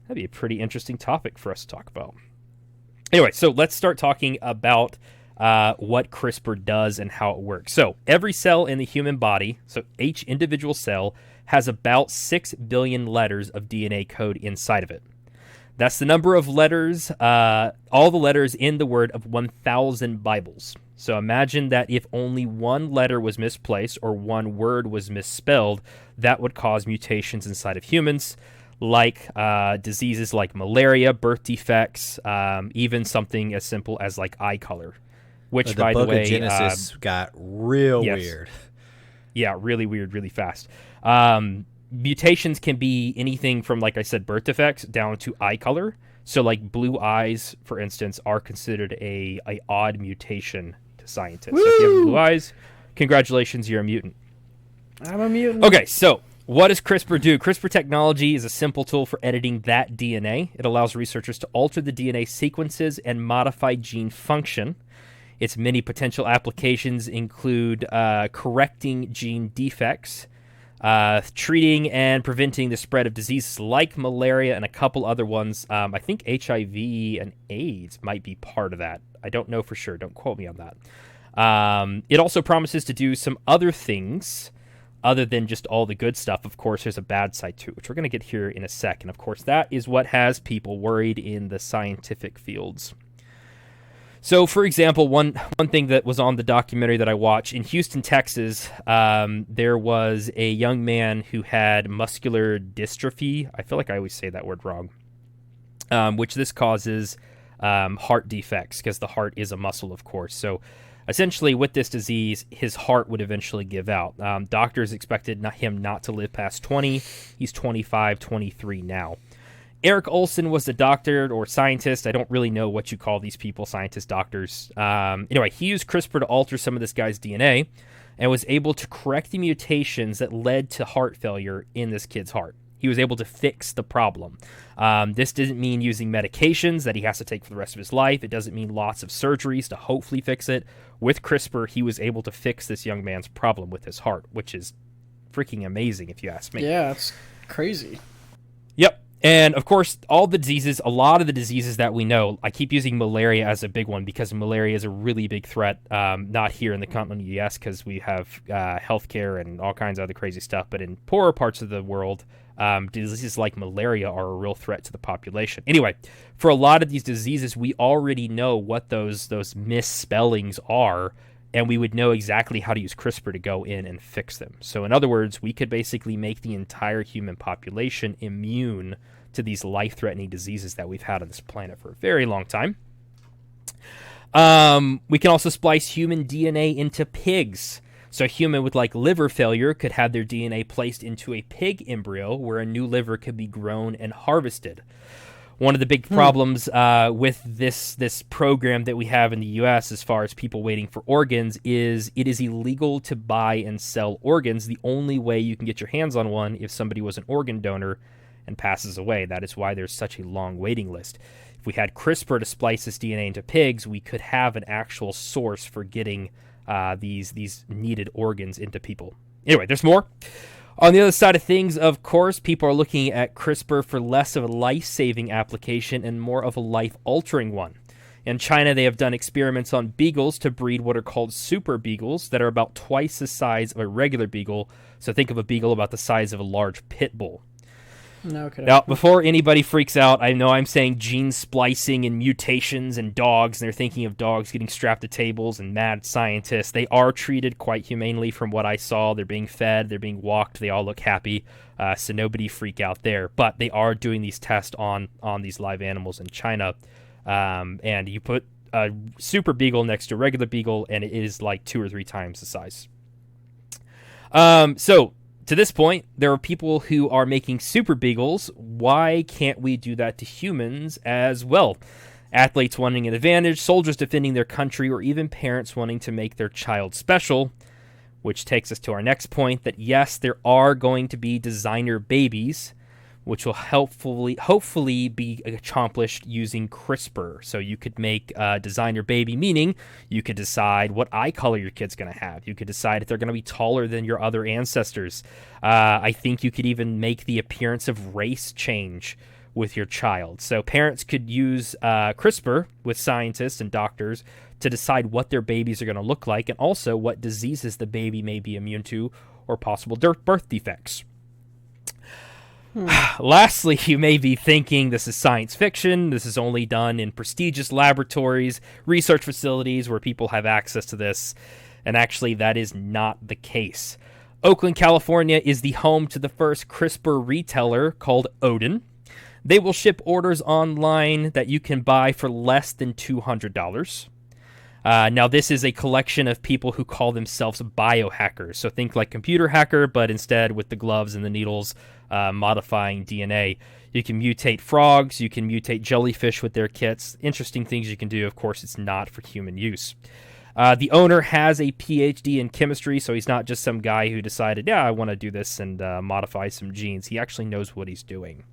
that'd be a pretty interesting topic for us to talk about. Anyway, so let's start talking about what CRISPR does and how it works. So every cell in the human body, so each individual cell, has about 6 billion letters of DNA code inside of it. That's the number of letters, all the letters in the word of 1,000 Bibles. So imagine that if only one letter was misplaced or one word was misspelled, that would cause mutations inside of humans, like diseases like malaria, birth defects, even something as simple as like eye color. Which, by the way, of Genesis got real weird. Yeah, really weird, really fast. Mutations can be anything from, like I said, birth defects down to eye color. So, like blue eyes, for instance, are considered a odd mutation to scientists. Woo! So if you have blue eyes, congratulations, you're a mutant. I'm a mutant. Okay, so what does CRISPR do? CRISPR technology is a simple tool for editing that DNA. It allows researchers to alter the DNA sequences and modify gene function. Its many potential applications include correcting gene defects, treating and preventing the spread of diseases like malaria and a couple other ones. I think HIV and AIDS might be part of that. I don't know for sure. Don't quote me on that. It also promises to do some other things other than just all the good stuff. Of course, there's a bad side too, which we're going to get here in a second. Of course, that is what has people worried in the scientific fields. So, for example, one thing that was on the documentary that I watched, in Houston, Texas, there was a young man who had muscular dystrophy. I feel like I always say that word wrong, which this causes heart defects, because the heart is a muscle, of course. So, essentially, with this disease, his heart would eventually give out. Doctors expected him not to live past 20. He's 25, 23 now. Eric Olson was the doctor or scientist. I don't really know what you call these people, scientists, doctors. Anyway, he used CRISPR to alter some of this guy's DNA and was able to correct the mutations that led to heart failure in this kid's heart. He was able to fix the problem. This doesn't mean using medications that he has to take for the rest of his life. It doesn't mean lots of surgeries to hopefully fix it. With CRISPR, he was able to fix this young man's problem with his heart, which is freaking amazing if you ask me. Yeah, it's crazy. Yep. And, of course, a lot of the diseases that we know, I keep using malaria as a big one because malaria is a really big threat, not here in the continental U.S. because we have healthcare and all kinds of other crazy stuff, but in poorer parts of the world, diseases like malaria are a real threat to the population. Anyway, for a lot of these diseases, we already know what those misspellings are, and we would know exactly how to use CRISPR to go in and fix them. So in other words, we could basically make the entire human population immune to these life-threatening diseases that we've had on this planet for a very long time. We can also splice human DNA into pigs. So a human with like liver failure could have their DNA placed into a pig embryo where a new liver could be grown and harvested. One of the big problems with this program that we have in the U.S. as far as people waiting for organs is it is illegal to buy and sell organs. The only way you can get your hands on one if somebody was an organ donor and passes away. That is why there's such a long waiting list. If we had CRISPR to splice this DNA into pigs, we could have an actual source for getting these needed organs into people. Anyway, there's more. On the other side of things, of course, people are looking at CRISPR for less of a life-saving application and more of a life-altering one. In China, they have done experiments on beagles to breed what are called super beagles that are about twice the size of a regular beagle. So think of a beagle about the size of a large pit bull. No, okay. Now, before anybody freaks out, I know I'm saying gene splicing and mutations and dogs, and they're thinking of dogs getting strapped to tables and mad scientists. They are treated quite humanely from what I saw. They're being fed, they're being walked, they all look happy, so nobody freak out there. But they are doing these tests on these live animals in China, and you put a super beagle next to a regular beagle, and it is like 2 or 3 times the size. So, to this point, there are people who are making super beagles. Why can't we do that to humans as well? Athletes wanting an advantage, soldiers defending their country, or even parents wanting to make their child special. Which takes us to our next point, that yes, there are going to be designer babies, which will hopefully be accomplished using CRISPR. So you could make a designer baby, meaning you could decide what eye color your kid's going to have. You could decide if they're going to be taller than your other ancestors. I think you could even make the appearance of race change with your child. So parents could use CRISPR with scientists and doctors to decide what their babies are going to look like and also what diseases the baby may be immune to or possible birth defects. Lastly, you may be thinking this is science fiction. This is only done in prestigious laboratories, research facilities where people have access to this. And actually, that is not the case. Oakland, California is the home to the first CRISPR retailer called Odin. They will ship orders online that you can buy for less than $200. Now, this is a collection of people who call themselves biohackers. So think like computer hacker, but instead with the gloves and the needles, modifying DNA. You can mutate frogs. You can mutate jellyfish with their kits. Interesting things you can do. Of course, it's not for human use. The owner has a PhD in chemistry, so he's not just some guy who decided, yeah, I want to do this and modify some genes. He actually knows what he's doing.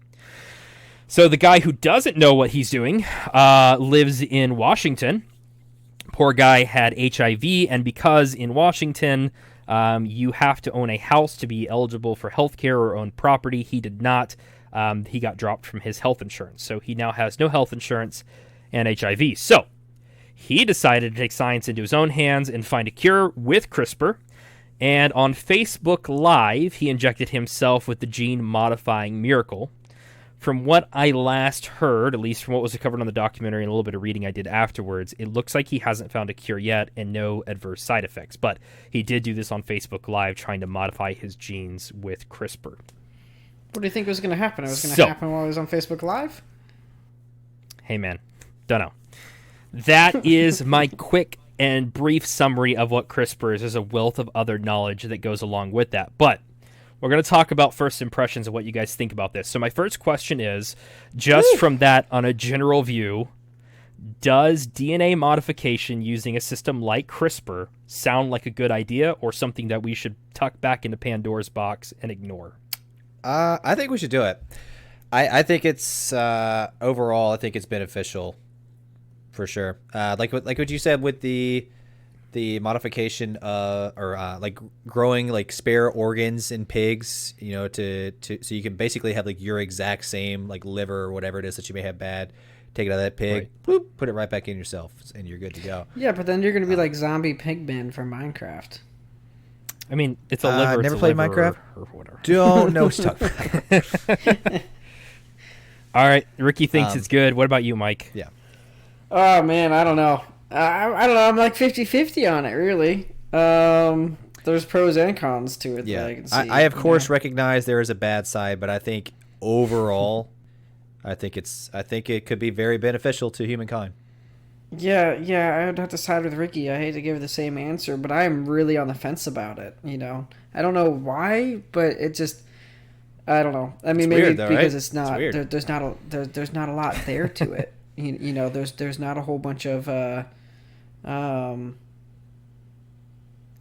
So the guy who doesn't know what he's doing lives in Washington. Poor guy had HIV, and because in Washington you have to own a house to be eligible for health care or own property, he did not. He got dropped from his health insurance, so he now has no health insurance and HIV. So he decided to take science into his own hands and find a cure with CRISPR, and on Facebook Live, he injected himself with the gene-modifying miracle. From what I last heard, at least from what was covered on the documentary and a little bit of reading I did afterwards, it looks like he hasn't found a cure yet and no adverse side effects. But he did do this on Facebook Live, trying to modify his genes with CRISPR. What do you think was going to happen? It was going to happen while he was on Facebook Live? Hey, man. Don't know. That is my quick and brief summary of what CRISPR is. There's a wealth of other knowledge that goes along with that. But we're going to talk about first impressions of what you guys think about this. So my first question is, just from that on a general view, does DNA modification using a system like CRISPR sound like a good idea or something that we should tuck back into Pandora's box and ignore? I think we should do it. I think it's overall, I think it's beneficial for sure. Like what you said with the modification like growing like spare organs in pigs, you know, to so you can basically have like your exact same like liver or whatever it is that you may have bad, take it out of that pig, right. Bloop, put it right back in yourself, and you're good to go. Yeah, but then you're gonna be like zombie pigman from Minecraft. I mean, it's a liver. Never played Minecraft or whatever. Don't know stuff. All right, Ricky thinks it's good. What about you, Mike? Yeah. Oh man, I don't know. I don't know. I'm like 50-50 on it, really. There's pros and cons to it. Yeah, that I can see. I of course recognize there is a bad side, but I think overall, I think it could be very beneficial to humankind. Yeah, I would have to side with Ricky. I hate to give the same answer, but I am really on the fence about it. I don't know why, but it just, I don't know. I mean, It's maybe weird, though, because right? it's not there's not a lot there to it. There's not a whole bunch of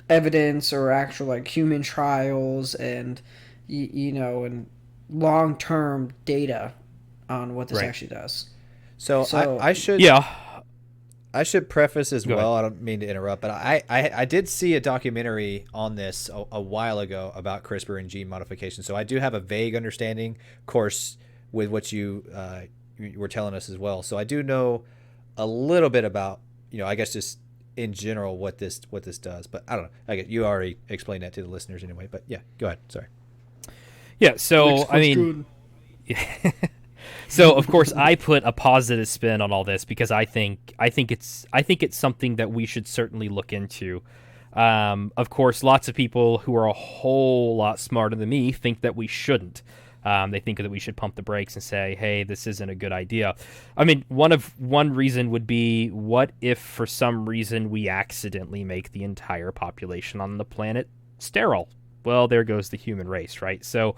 evidence or actual like human trials and and long term data on what this Right. actually does. So I should I should preface as Go well. ahead. I don't mean to interrupt, but I did see a documentary on this a while ago about CRISPR and gene modification. So I do have a vague understanding, of course, with what you were telling us as well. So I do know a little bit about, I guess just in general what this does. But I don't know. I guess you already explained that to the listeners anyway. But yeah, go ahead. Sorry. Yeah, so I mean, so of course I put a positive spin on all this because I think it's something that we should certainly look into. Of course, lots of people who are a whole lot smarter than me think that we shouldn't. They think that we should pump the brakes and say, "Hey, this isn't a good idea." I mean, one reason would be, what if for some reason we accidentally make the entire population on the planet sterile? Well, there goes the human race, right? So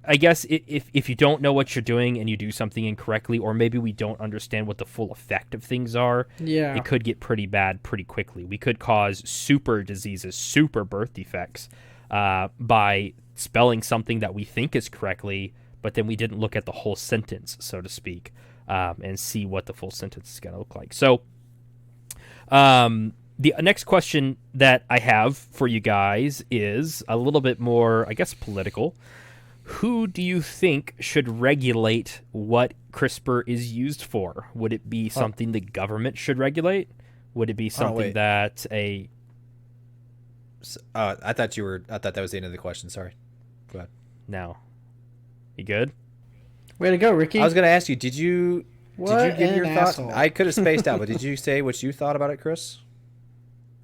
I guess if you don't know what you're doing and you do something incorrectly, or maybe we don't understand what the full effect of things are, it could get pretty bad pretty quickly. We could cause super diseases, super birth defects by spelling something that we think is correctly, but then we didn't look at the whole sentence, so to speak, and see what the full sentence is going to look like. So the next question that I have for you guys is a little bit more, I guess, political. Who do you think should regulate what CRISPR is used for? Would it be something the government should regulate? Would it be something that a... I thought that was the end of the question. Sorry. Go ahead. No. You good? Way to go, Ricky. I was going to ask you, did you give your thoughts? asshole. I could have spaced out, but did you say what you thought about it, Chris?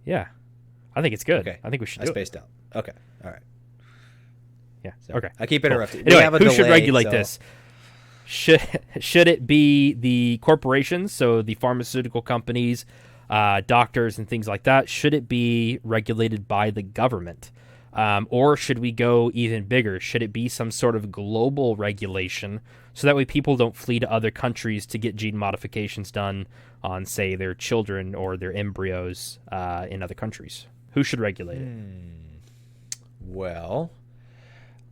Yeah. I think it's good. Okay. I think we should I do it. spaced out. Okay. All right. Yeah. Sorry. Okay. I keep interrupting. Cool. We Anyway, have a who should delay, regulate so- this? Should it be the corporations, so the pharmaceutical companies, doctors, and things like that? Should it be regulated by the government? Or should we go even bigger? Should it be some sort of global regulation so that way people don't flee to other countries to get gene modifications done on, say, their children or their embryos in other countries? Who should regulate it? Well,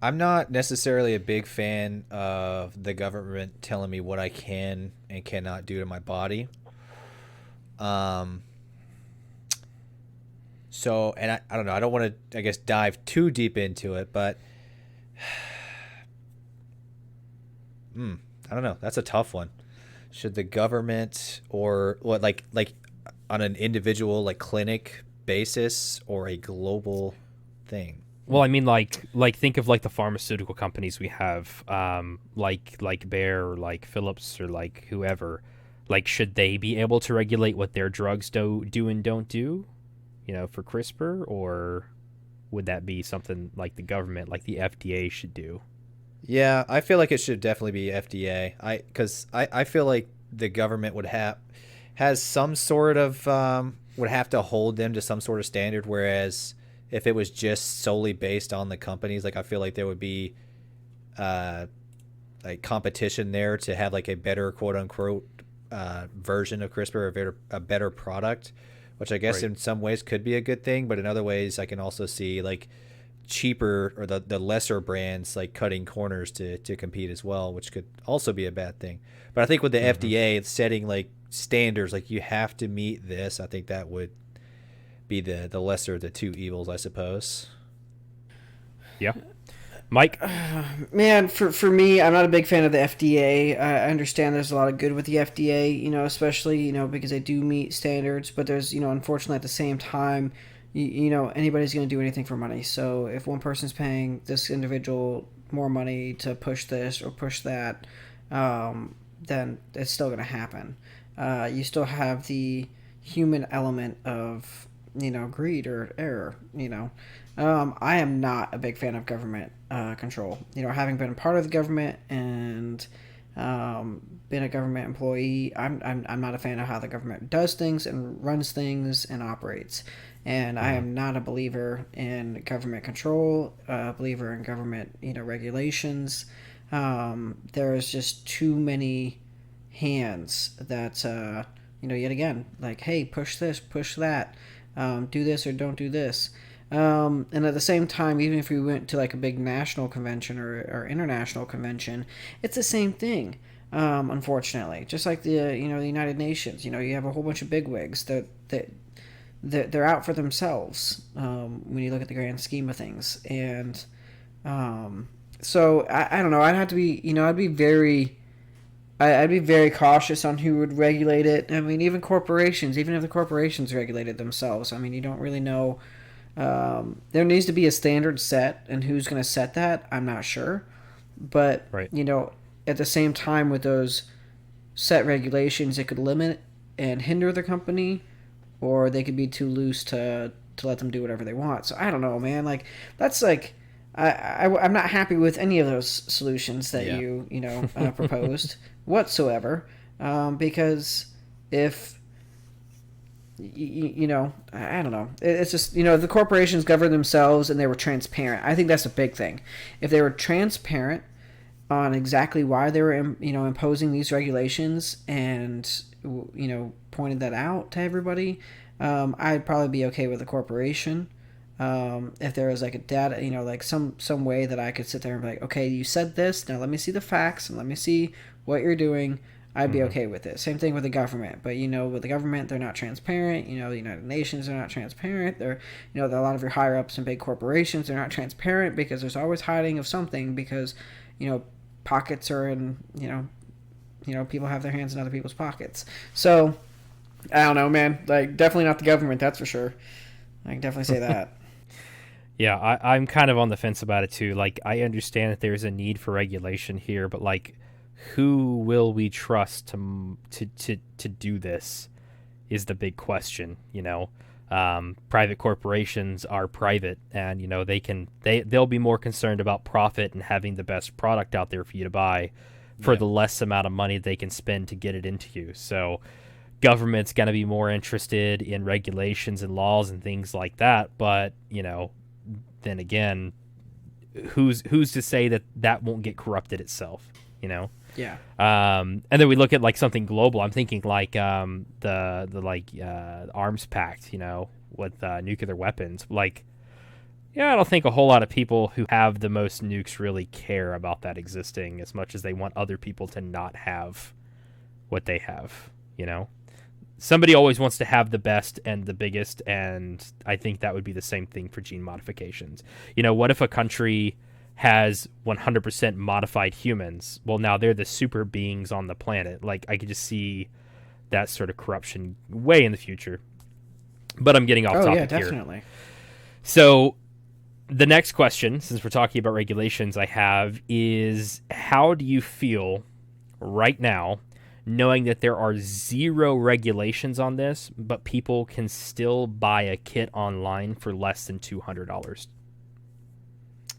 I'm not necessarily a big fan of the government telling me what I can and cannot do to my body. So, and I don't know, I don't want to, I guess, dive too deep into it, but I don't know. That's a tough one. Should the government or what, like on an individual, like clinic basis, or a global thing? Well, I mean, like think of like the pharmaceutical companies we have, like Bayer or like Philips or like whoever. Like, should they be able to regulate what their drugs do and don't do, for CRISPR, or would that be something like the government, like the FDA, should do? Yeah, I feel like it should definitely be FDA. Because I feel like the government has some sort of would have to hold them to some sort of standard, whereas if it was just solely based on the companies, like I feel like there would be like competition there to have like a better quote unquote version of CRISPR, or a better product, which I guess in some ways could be a good thing, but in other ways I can also see like cheaper or the lesser brands like cutting corners to compete as well, which could also be a bad thing. But I think with the FDA setting like standards, like you have to meet this, I think that would be the lesser of the two evils, I suppose. Yeah. Mike? Man, for me, I'm not a big fan of the FDA. I understand there's a lot of good with the FDA, especially, because they do meet standards, but there's, unfortunately at the same time, anybody's going to do anything for money. So if one person's paying this individual more money to push this or push that, then it's still going to happen. you still have the human element of, greed or error. I am not a big fan of government control. Having been a part of the government and been a government employee, I'm not a fan of how the government does things and runs things and operates. And I am not a believer in government control, a believer in government, regulations. There is just too many hands that, yet again, like, hey, push this, push that, do this or don't do this. And at the same time, even if we went to like a big national convention or international convention, it's the same thing. Unfortunately, just like the the United Nations, you have a whole bunch of bigwigs that they're out for themselves when you look at the grand scheme of things. And so I don't know. I'd have to be I'd be very cautious on who would regulate it. I mean, even corporations, even if the corporations regulated themselves, I mean, you don't really know. There needs to be a standard set, and who's going to set that, I'm not sure. But, right. At the same time with those set regulations, it could limit and hinder the company, or they could be too loose to let them do whatever they want. So I don't know, man. Like, that's like, I'm not happy with any of those solutions that you proposed whatsoever, because if I don't know. It's just, the corporations govern themselves and they were transparent. I think that's a big thing. If they were transparent on exactly why they were, imposing these regulations and, pointed that out to everybody, I'd probably be okay with a corporation. If there was like a data, like some way that I could sit there and be like, okay, you said this, now let me see the facts and let me see what you're doing. I'd be okay with it. Same thing with the government. But, with the government, they're not transparent. The United Nations, they're not transparent. They're, a lot of your higher-ups in big corporations, they're not transparent because there's always hiding of something because, pockets are in, people have their hands in other people's pockets. So, I don't know, man. Like, definitely not the government, that's for sure. I can definitely say that. Yeah, I'm kind of on the fence about it, too. Like, I understand that there's a need for regulation here, but, like, who will we trust to do this is the big question. Private corporations are private, and they'll be more concerned about profit and having the best product out there for you to buy for the less amount of money they can spend to get it into you. So government's going to be more interested in regulations and laws and things like that, but then again, who's to say that won't get corrupted itself? Yeah. And then we look at like something global. I'm thinking like the arms pact, with nuclear weapons. Like, I don't think a whole lot of people who have the most nukes really care about that existing as much as they want other people to not have what they have. Somebody always wants to have the best and the biggest, and I think that would be the same thing for gene modifications. What if a country has 100% modified humans? Well, now they're the super beings on the planet. Like, I could just see that sort of corruption way in the future. But I'm getting off topic here. Yeah, definitely. So the next question, since we're talking about regulations, I have is, how do you feel right now knowing that there are zero regulations on this, but people can still buy a kit online for less than $200?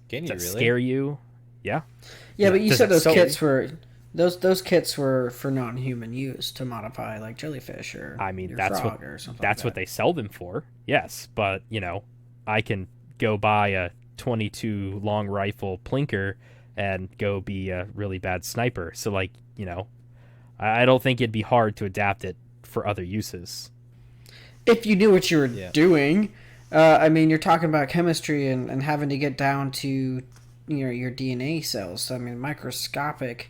Can you Does that really scare you? Yeah. Yeah, but you Does said it those kits were those kits were for non-human use to modify like jellyfish or that's frog what or something. That's what they sell them for. Yes, but I can go buy a 22 long rifle plinker and go be a really bad sniper. So I don't think it'd be hard to adapt it for other uses. If you knew what you were doing. You're talking about chemistry and having to get down to, your DNA cells. So, microscopic,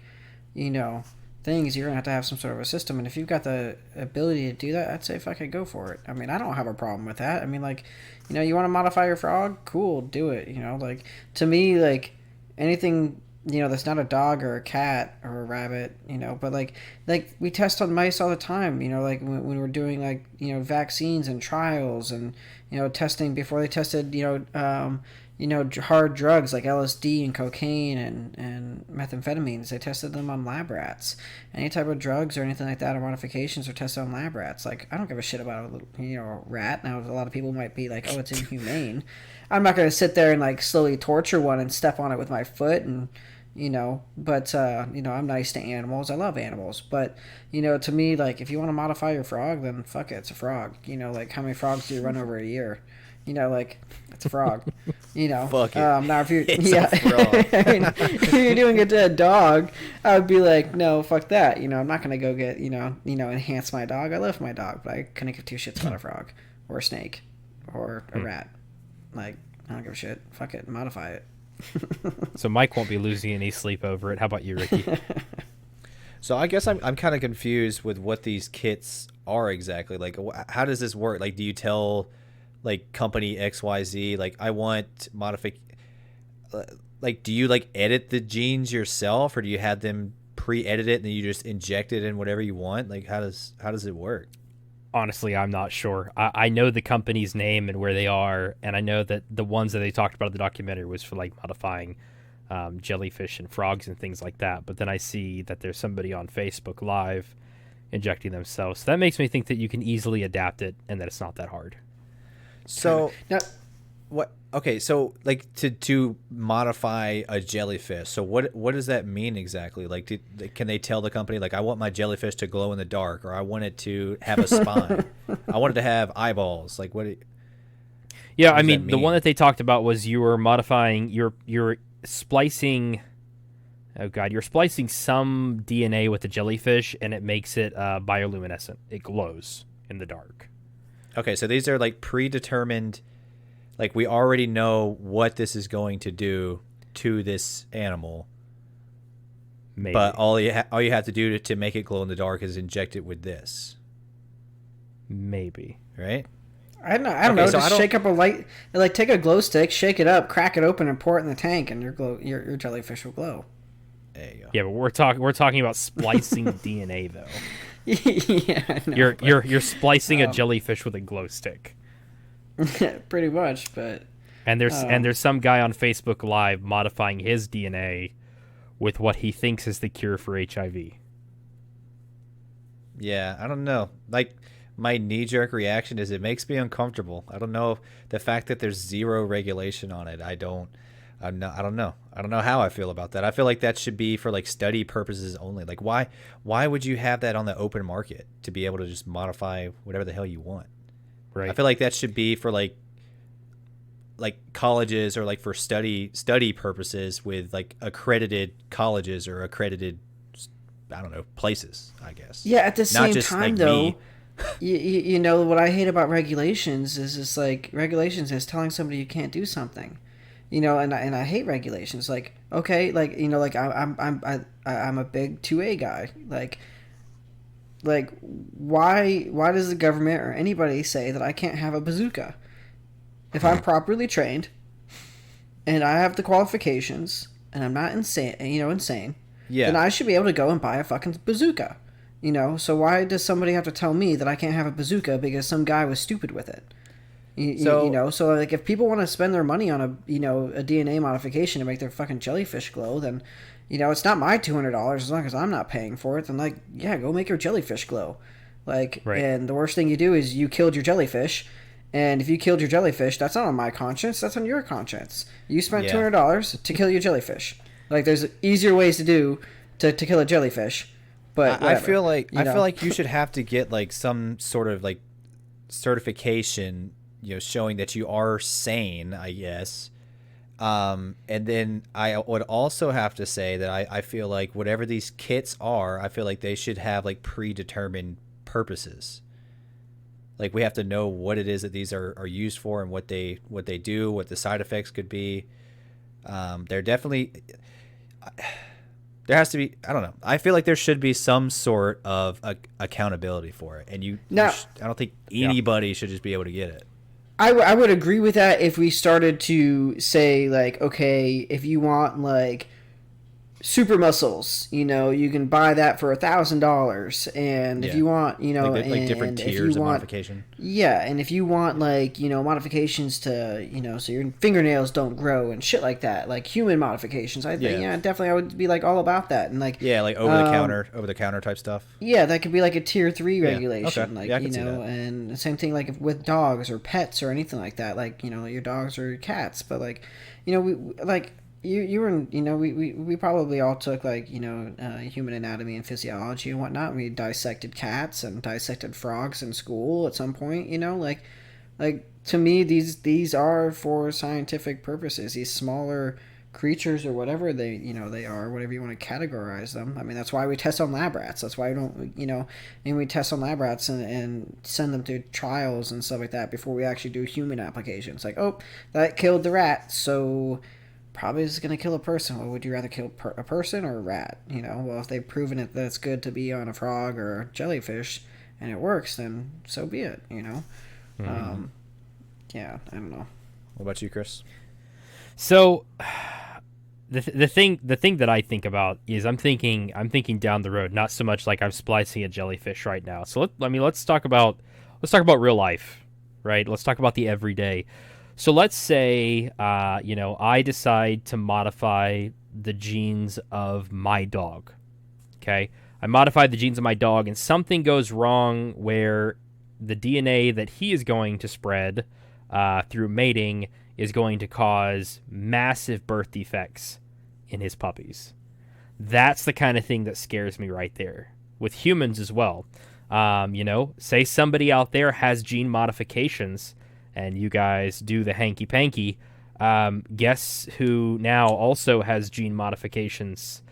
things. You're going to have some sort of a system. And if you've got the ability to do that, I'd say if I could go for it. I don't have a problem with that. You want to modify your frog? Cool, do it. To me, anything, that's not a dog or a cat or a rabbit, but like we test on mice all the time, when we're doing vaccines and trials and, testing before they tested, hard drugs like LSD and cocaine and methamphetamines. They tested them on lab rats. Any type of drugs or anything like that or modifications are tested on lab rats. Like, I don't give a shit about a rat. Now, a lot of people might be like, oh, it's inhumane. I'm not going to sit there and like slowly torture one and step on it with my foot and but I'm nice to animals. I love animals, but to me, like, if you want to modify your frog, then fuck it, it's a frog. Like, how many frogs do you run over a year? Like, it's a frog. Fuck it. Now if you're A frog. I mean, if you're doing it to a dog, I would be like, no, fuck that. I'm not gonna go get enhance my dog. I love my dog, but I couldn't give two shits about a frog or a snake or a rat. Like, I don't give a shit. Fuck it, modify it. So Mike won't be losing any sleep over it. How about you, Ricky? So I guess I'm kind of confused with what these kits are exactly. Like, how does this work? Like, do you tell like company XYZ like I want like do you like edit the genes yourself, or do you have them pre-edit it and then you just inject it in whatever you want? Like, how does it work? Honestly, I'm not sure. I know the company's name and where they are, and I know that the ones that they talked about in the documentary was for like modifying jellyfish and frogs and things like that. But then I see that there's somebody on Facebook Live injecting themselves. So that makes me think that you can easily adapt it and that it's not that hard. So now, what? Okay, so like to modify a jellyfish. So what does that mean exactly? Like, can they tell the company like I want my jellyfish to glow in the dark, or I want it to have a spine, I want it to have eyeballs? Like what? Yeah, I mean the one that they talked about was you were modifying you're splicing. Oh God, you're splicing some DNA with the jellyfish, and it makes it bioluminescent. It glows in the dark. Okay, so these are like predetermined. Like, we already know what this is going to do to this animal. Maybe. But all you have to do to make it glow in the dark is inject it with this. Maybe. Right? I don't know. So just shake up a light, like take a glow stick, shake it up, crack it open, and pour it in the tank, and your jellyfish will glow. There you go. Yeah, but we're talking about splicing DNA though. Yeah, I know, You're splicing a jellyfish with a glow stick. pretty much, but there's some guy on Facebook Live modifying his DNA with what he thinks is the cure for HIV. Yeah, I don't know. Like, my knee-jerk reaction is it makes me uncomfortable. I don't know, the fact that there's zero regulation on it. I don't know. I don't know how I feel about that. I feel like that should be for like study purposes only. Like, why would you have that on the open market to be able to just modify whatever the hell you want? Right. I feel like that should be for like colleges, or like for study purposes with like accredited colleges or accredited, I don't know, places, I guess. yeah, at the same time, like though, you know what I hate about regulations is just like regulations is telling somebody you can't do something, and I hate regulations. Like, okay, like like I'm a big 2A guy, like why does the government or anybody say that I can't have a bazooka if I'm properly trained and I have the qualifications and I'm not insane? Yeah. Then I should be able to go and buy a fucking bazooka. So why does somebody have to tell me that I can't have a bazooka because some guy was stupid with it? So like if people want to spend their money on a DNA modification to make their fucking jellyfish glow, then it's not my $200 as long as I'm not paying for it. Then like, yeah, go make your jellyfish glow. Like, right. And the worst thing you do is you killed your jellyfish. And if you killed your jellyfish, that's not on my conscience. That's on your conscience. You spent $200 to kill your jellyfish. Like, there's easier ways to do to kill a jellyfish. But I feel like you should have to get like some sort of like certification, showing that you are sane, I guess. And then I would also have to say that I feel like whatever these kits are, I feel like they should have like predetermined purposes. Like, we have to know what it is that these are used for and what they do, what the side effects could be. There has to be, I don't know. I feel like there should be some sort of accountability for it. And I don't think anybody should just be able to get it. I would agree with that if we started to say, like, okay, if you want, like, super muscles, you can buy that for $1,000, and if you want, like different tiers of modification. Yeah, and if you want modifications to so your fingernails don't grow and shit like that, like human modifications, I think definitely I would be like all about that, and like over the counter type stuff. Yeah, that could be like a tier 3 regulation, okay. I can see that. And the same thing like with dogs or pets or anything like that, like your dogs or cats, but like we like. You were, we probably all took human anatomy and physiology and whatnot. We dissected cats and dissected frogs in school at some point. Like to me, these are for scientific purposes. These smaller creatures or whatever they are, whatever you want to categorize them. I mean, that's why we test on lab rats. That's why we don't and we test on lab rats and send them through trials and stuff like that before we actually do human applications. Like, oh, that killed the rat, so probably is going to kill a person. Well, would you rather kill a person or a rat? Well, if they've proven it that it's good to be on a frog or a jellyfish and it works, then so be it. Mm-hmm. Yeah, I don't know. What about you, Chris? So the thing that I think about is I'm thinking down the road, not so much like I'm splicing a jellyfish right now. So let's talk about real life, right? Let's talk about the everyday. So let's say, I decide to modify the genes of my dog, okay? I modify the genes of my dog, and something goes wrong where the DNA that he is going to spread through mating is going to cause massive birth defects in his puppies. That's the kind of thing that scares me right there. With humans as well. Say somebody out there has gene modifications, and you guys do the hanky-panky, guess who now also has gene modifications,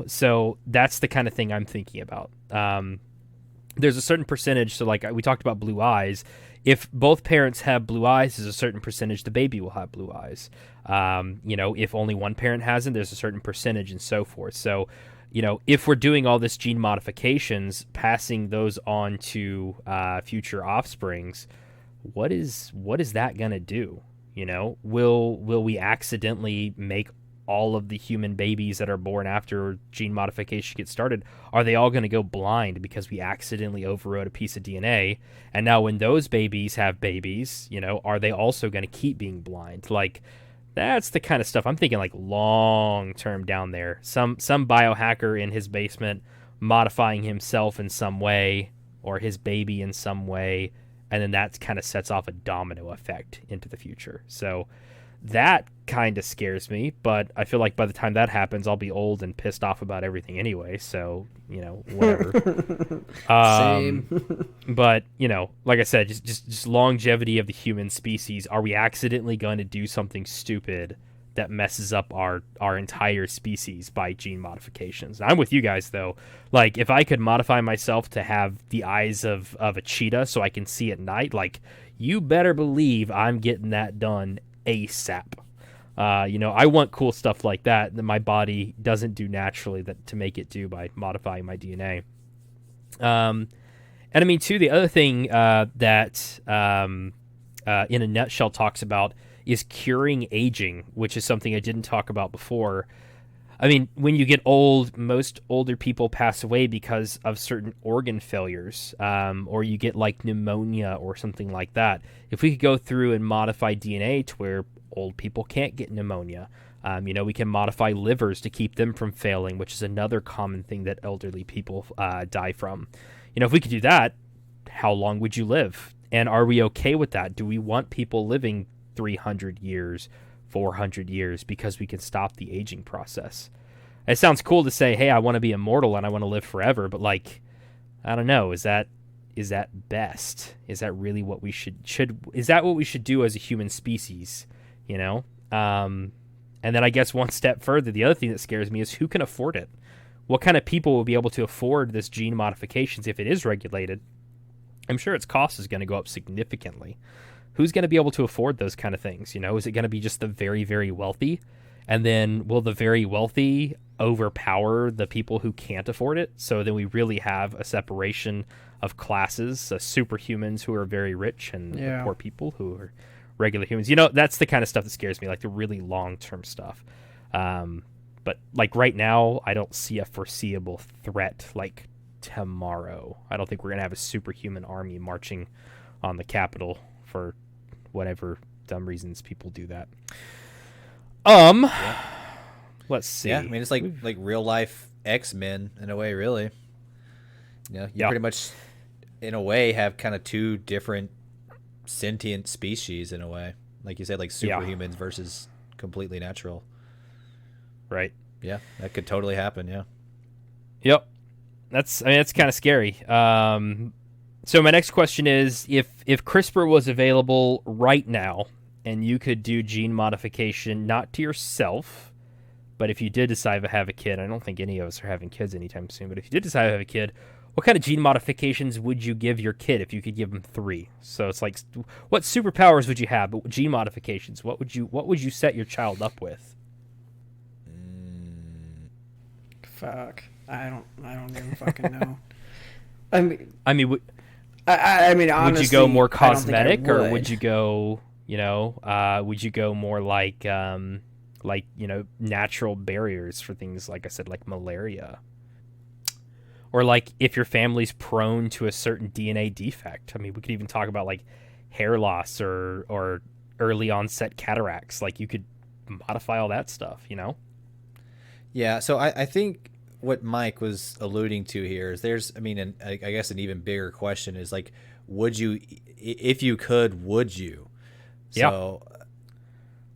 So that's the kind of thing I'm thinking about. There's a certain percentage, so like we talked about blue eyes. If both parents have blue eyes, there's a certain percentage the baby will have blue eyes. If only one parent has them, there's a certain percentage and so forth. So, if we're doing all this gene modifications, passing those on to future offsprings, what is that gonna do? Will we accidentally make all of the human babies that are born after gene modification gets started? Are they all going to go blind because we accidentally overrode a piece of DNA? And now when those babies have babies, are they also going to keep being blind? Like, that's the kind of stuff I'm thinking, like long term down there. Some biohacker in his basement modifying himself in some way or his baby in some way, and then that kind of sets off a domino effect into the future. So that kind of scares me, but I feel like by the time that happens, I'll be old and pissed off about everything anyway. So, whatever. Same. But, like I said, just longevity of the human species. Are we accidentally going to do something stupid that messes up our entire species by gene modifications? I'm with you guys, though. Like, if I could modify myself to have the eyes of a cheetah so I can see at night, like, you better believe I'm getting that done ASAP. I want cool stuff like that my body doesn't do naturally to make it do by modifying my DNA. And I mean, too, the other thing that in a nutshell talks about is curing aging, which is something I didn't talk about before. I mean, when you get old, most older people pass away because of certain organ failures, or you get like pneumonia or something like that. If we could go through and modify DNA to where old people can't get pneumonia, we can modify livers to keep them from failing, which is another common thing that elderly people die from. If we could do that, how long would you live? And are we okay with that? Do we want people living 300 years, 400 years because we can stop the aging process? It sounds cool to say, hey, I want to be immortal and I want to live forever, but like, I don't know, is that best? Is that really what we should is that what we should do as a human species? And then I guess one step further, the other thing that scares me is who can afford it? What kind of people will be able to afford this gene modifications if it is regulated? I'm sure its cost is going to go up significantly. Who's going to be able to afford those kind of things? Is it going to be just the very, very wealthy? And then will the very wealthy overpower the people who can't afford it? So then we really have a separation of classes, superhumans who are very rich and the poor people who are regular humans. That's the kind of stuff that scares me, like the really long-term stuff. But like right now, I don't see a foreseeable threat like tomorrow. I don't think we're gonna have a superhuman army marching on the Capitol for whatever dumb reasons people do that. Yeah. Let's see. Yeah, I mean it's like real life X-Men in a way, really. You know, you pretty much in a way have kind of two different sentient species in a way. Like you said, like superhumans versus completely natural. Right. Yeah, that could totally happen, yeah. Yep. That's kind of scary. So my next question is, if CRISPR was available right now and you could do gene modification, not to yourself, but if you did decide to have a kid, I don't think any of us are having kids anytime soon, but if you did decide to have a kid, what kind of gene modifications would you give your kid if you could give them 3? So it's like, what superpowers would you have? But gene modifications, what would you set your child up with? Fuck. I don't even fucking know. I mean, would honestly, you go more I don't think I cosmetic, or would you go, would you go more like natural barriers for things, like I said, like malaria? Or like if your family's prone to a certain DNA defect. I mean, we could even talk about like hair loss or early onset cataracts. Like you could modify all that stuff, Yeah, so I think what Mike was alluding to here is I guess an even bigger question is like, would you, if you could, would you? So,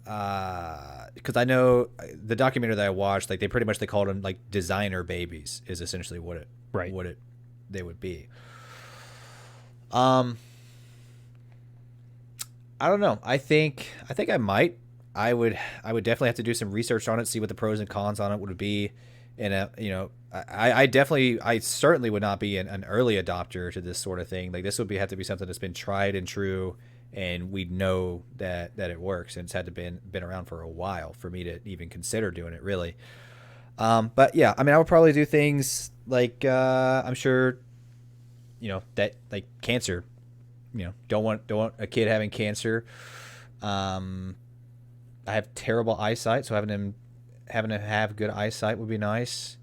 because I know the documentary that I watched, like they called them like designer babies is essentially what they would be. I don't know. I think I might. I would definitely have to do some research on it, see what the pros and cons on it would be. And I certainly would not be an early adopter to this sort of thing. Like this would have to be something that's been tried and true, and we know that it works, and it's had to been around for a while for me to even consider doing it, really. But yeah, I mean, I would probably do things like I'm sure, that like cancer. Don't want a kid having cancer. I have terrible eyesight, so having him have good eyesight would be nice.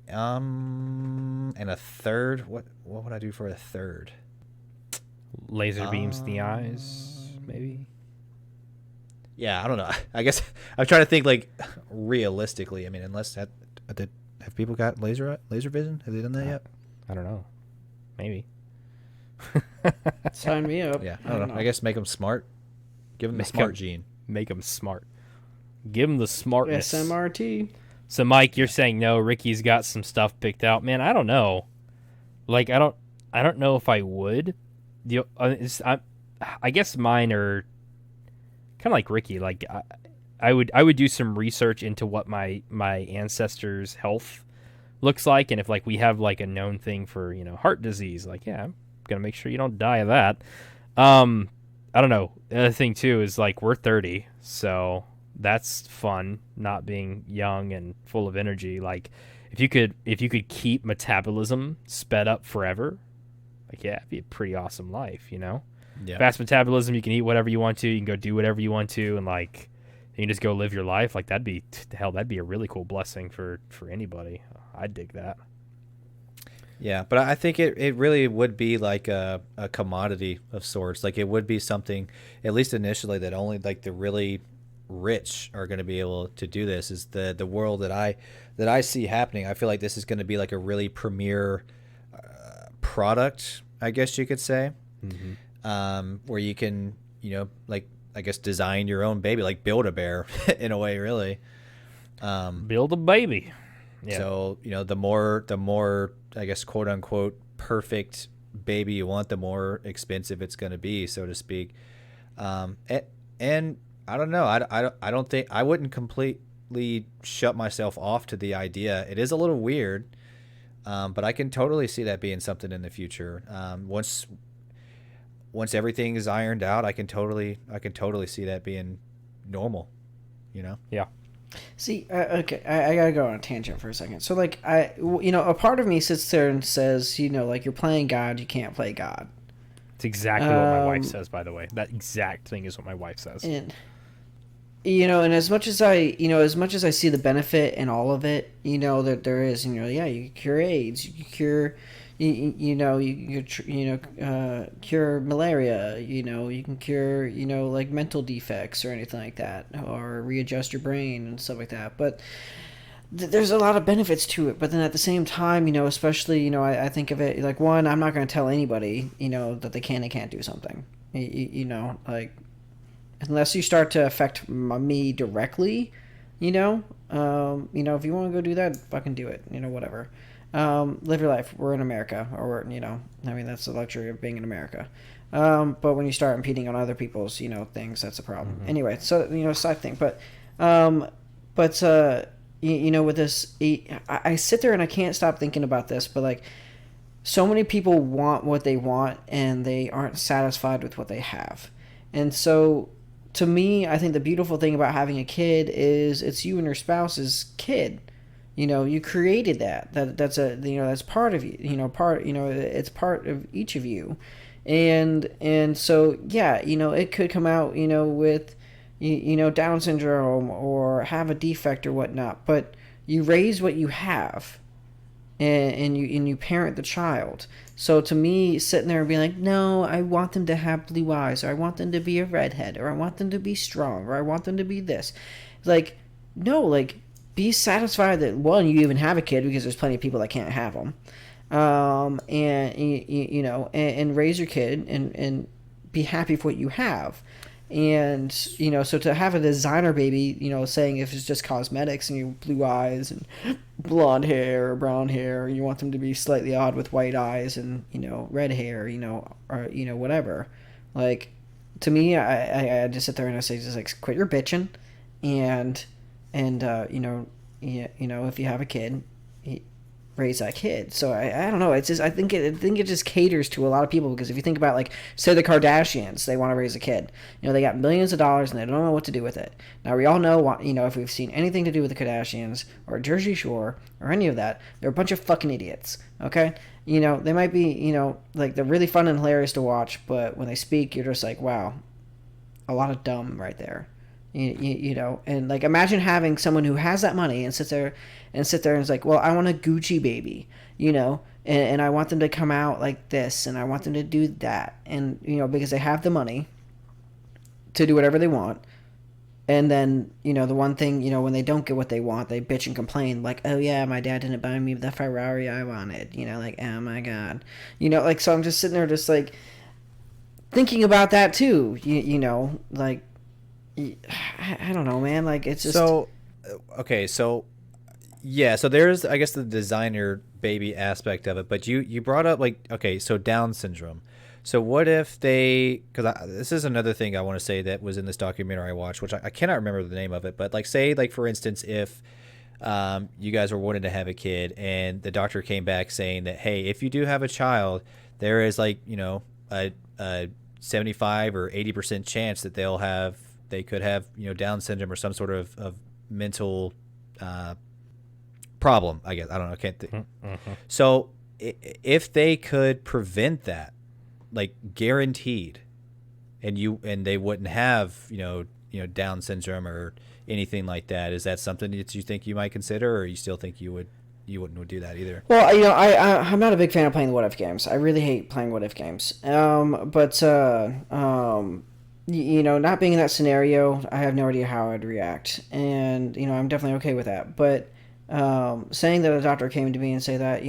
And a third, what would I do for a third? Laser beams in the eyes, maybe. Yeah, I don't know. I guess I'm trying to think like realistically. I mean, unless have people got laser vision? Have they done that yet? I don't know. Maybe. Sign me up. Yeah, I don't know. I guess make them smart. Give them the smart gene. Make them smart. Give them the smartness. SMRT. So, Mike, you're saying no. Ricky's got some stuff picked out. Man, I don't know. Like, I don't know if I would. I guess mine are kind of like Ricky. Like, I would do some research into what my ancestors' health looks like, and if like we have like a known thing for heart disease, like I'm gonna make sure you don't die of that. I don't know. The other thing too is like we're 30, so that's fun, not being young and full of energy. Like if you could keep metabolism sped up forever, like it'd be a pretty awesome life, Yeah. Fast metabolism, you can eat whatever you want to, you can go do whatever you want to, and like you can just go live your life. Like that'd be a really cool blessing for anybody. I'd dig that. Yeah, but I think it really would be like a commodity of sorts. Like it would be something, at least initially, that only like the really rich are going to be able to do this. Is the world that I see happening. I feel like this is going to be like a really premier product, I guess you could say, where you can like I guess design your own baby, like Build-A-Bear in a way, really. Build a baby. Yeah. So the more I guess quote unquote perfect baby you want, the more expensive it's going to be, so to speak. And I don't know. I don't think I wouldn't completely shut myself off to the idea. It is a little weird, but I can totally see that being something in the future. Once everything is ironed out, I can totally see that being normal. Yeah. See, okay, I gotta go on a tangent for a second. So, like, a part of me sits there and says, like, you're playing God, you can't play God. It's exactly what my wife says, by the way. That exact thing is what my wife says. And as much as I see the benefit in all of it, that there is, yeah, you can cure AIDS, you can cure, cure malaria, you can cure, like mental defects or anything like that, or readjust your brain and stuff like that. But there's a lot of benefits to it. But then at the same time, especially, I think of it like, one, I'm not going to tell anybody, that they can and can't do something, like, unless you start to affect me directly, if you want to go do that, fucking do it, whatever. Live your life. We're in America, or that's the luxury of being in America. But when you start impeding on other people's, things, that's a problem. Mm-hmm. Anyway, so, side thing, but with this, I sit there and I can't stop thinking about this, but like, so many people want what they want and they aren't satisfied with what they have. And so, to me, I think the beautiful thing about having a kid is it's you and your spouse's kid. You created that. That's part of you. It's part of each of you, and so yeah, it could come out, with, Down syndrome or have a defect or whatnot. But you raise what you have, and you parent the child. So to me, sitting there and being like, no, I want them to have blue eyes, or I want them to be a redhead, or I want them to be strong, or I want them to be this. Like, no, like, be satisfied that, one, you even have a kid, because there's plenty of people that can't have them. And raise your kid and be happy with what you have. And, so to have a designer baby, saying if it's just cosmetics and you blue eyes and blonde hair or brown hair, you want them to be slightly odd with white eyes and, red hair, or, whatever. Like, to me, I just sit there and I say, just like, quit your bitching and if you have a kid, raise that kid. So I don't know. It's just I think it just caters to a lot of people, because if you think about, like, say the Kardashians, they want to raise a kid. They got millions of dollars and they don't know what to do with it. Now we all know, if we've seen anything to do with the Kardashians or Jersey Shore or any of that, they're a bunch of fucking idiots. Okay, they might be like, they're really fun and hilarious to watch, but when they speak, you're just like, wow, a lot of dumb right there. And like, imagine having someone who has that money and sits there and is like, well, I want a Gucci baby, and I want them to come out like this, and I want them to do that, and because they have the money to do whatever they want. And then, the one thing, when they don't get what they want, they bitch and complain, like, oh yeah, my dad didn't buy me the Ferrari I wanted, like, oh my god, like, so I'm just sitting there just like thinking about that too, like, I don't know, man. Like, it's just okay. So yeah, so there's, I guess, the designer baby aspect of it, but you brought up, like, okay, so Down syndrome. So what if they? Because this is another thing I want to say that was in this documentary I watched, which I cannot remember the name of it, but like, say, like, for instance, if you guys were wanting to have a kid and the doctor came back saying that, hey, if you do have a child, there is, like, a 75 or 80% chance that they could have, Down syndrome or some sort of mental problem, I guess. I don't know. I can't think. Mm-hmm. So if they could prevent that, like, guaranteed, and they wouldn't have, Down syndrome or anything like that, is that something that you think you might consider, or you still think you wouldn't do that either? Well, I'm not a big fan of playing the what if games. I really hate playing what if games. But not being in that scenario, I have no idea how I'd react. And, I'm definitely okay with that. But saying that a doctor came to me and say that,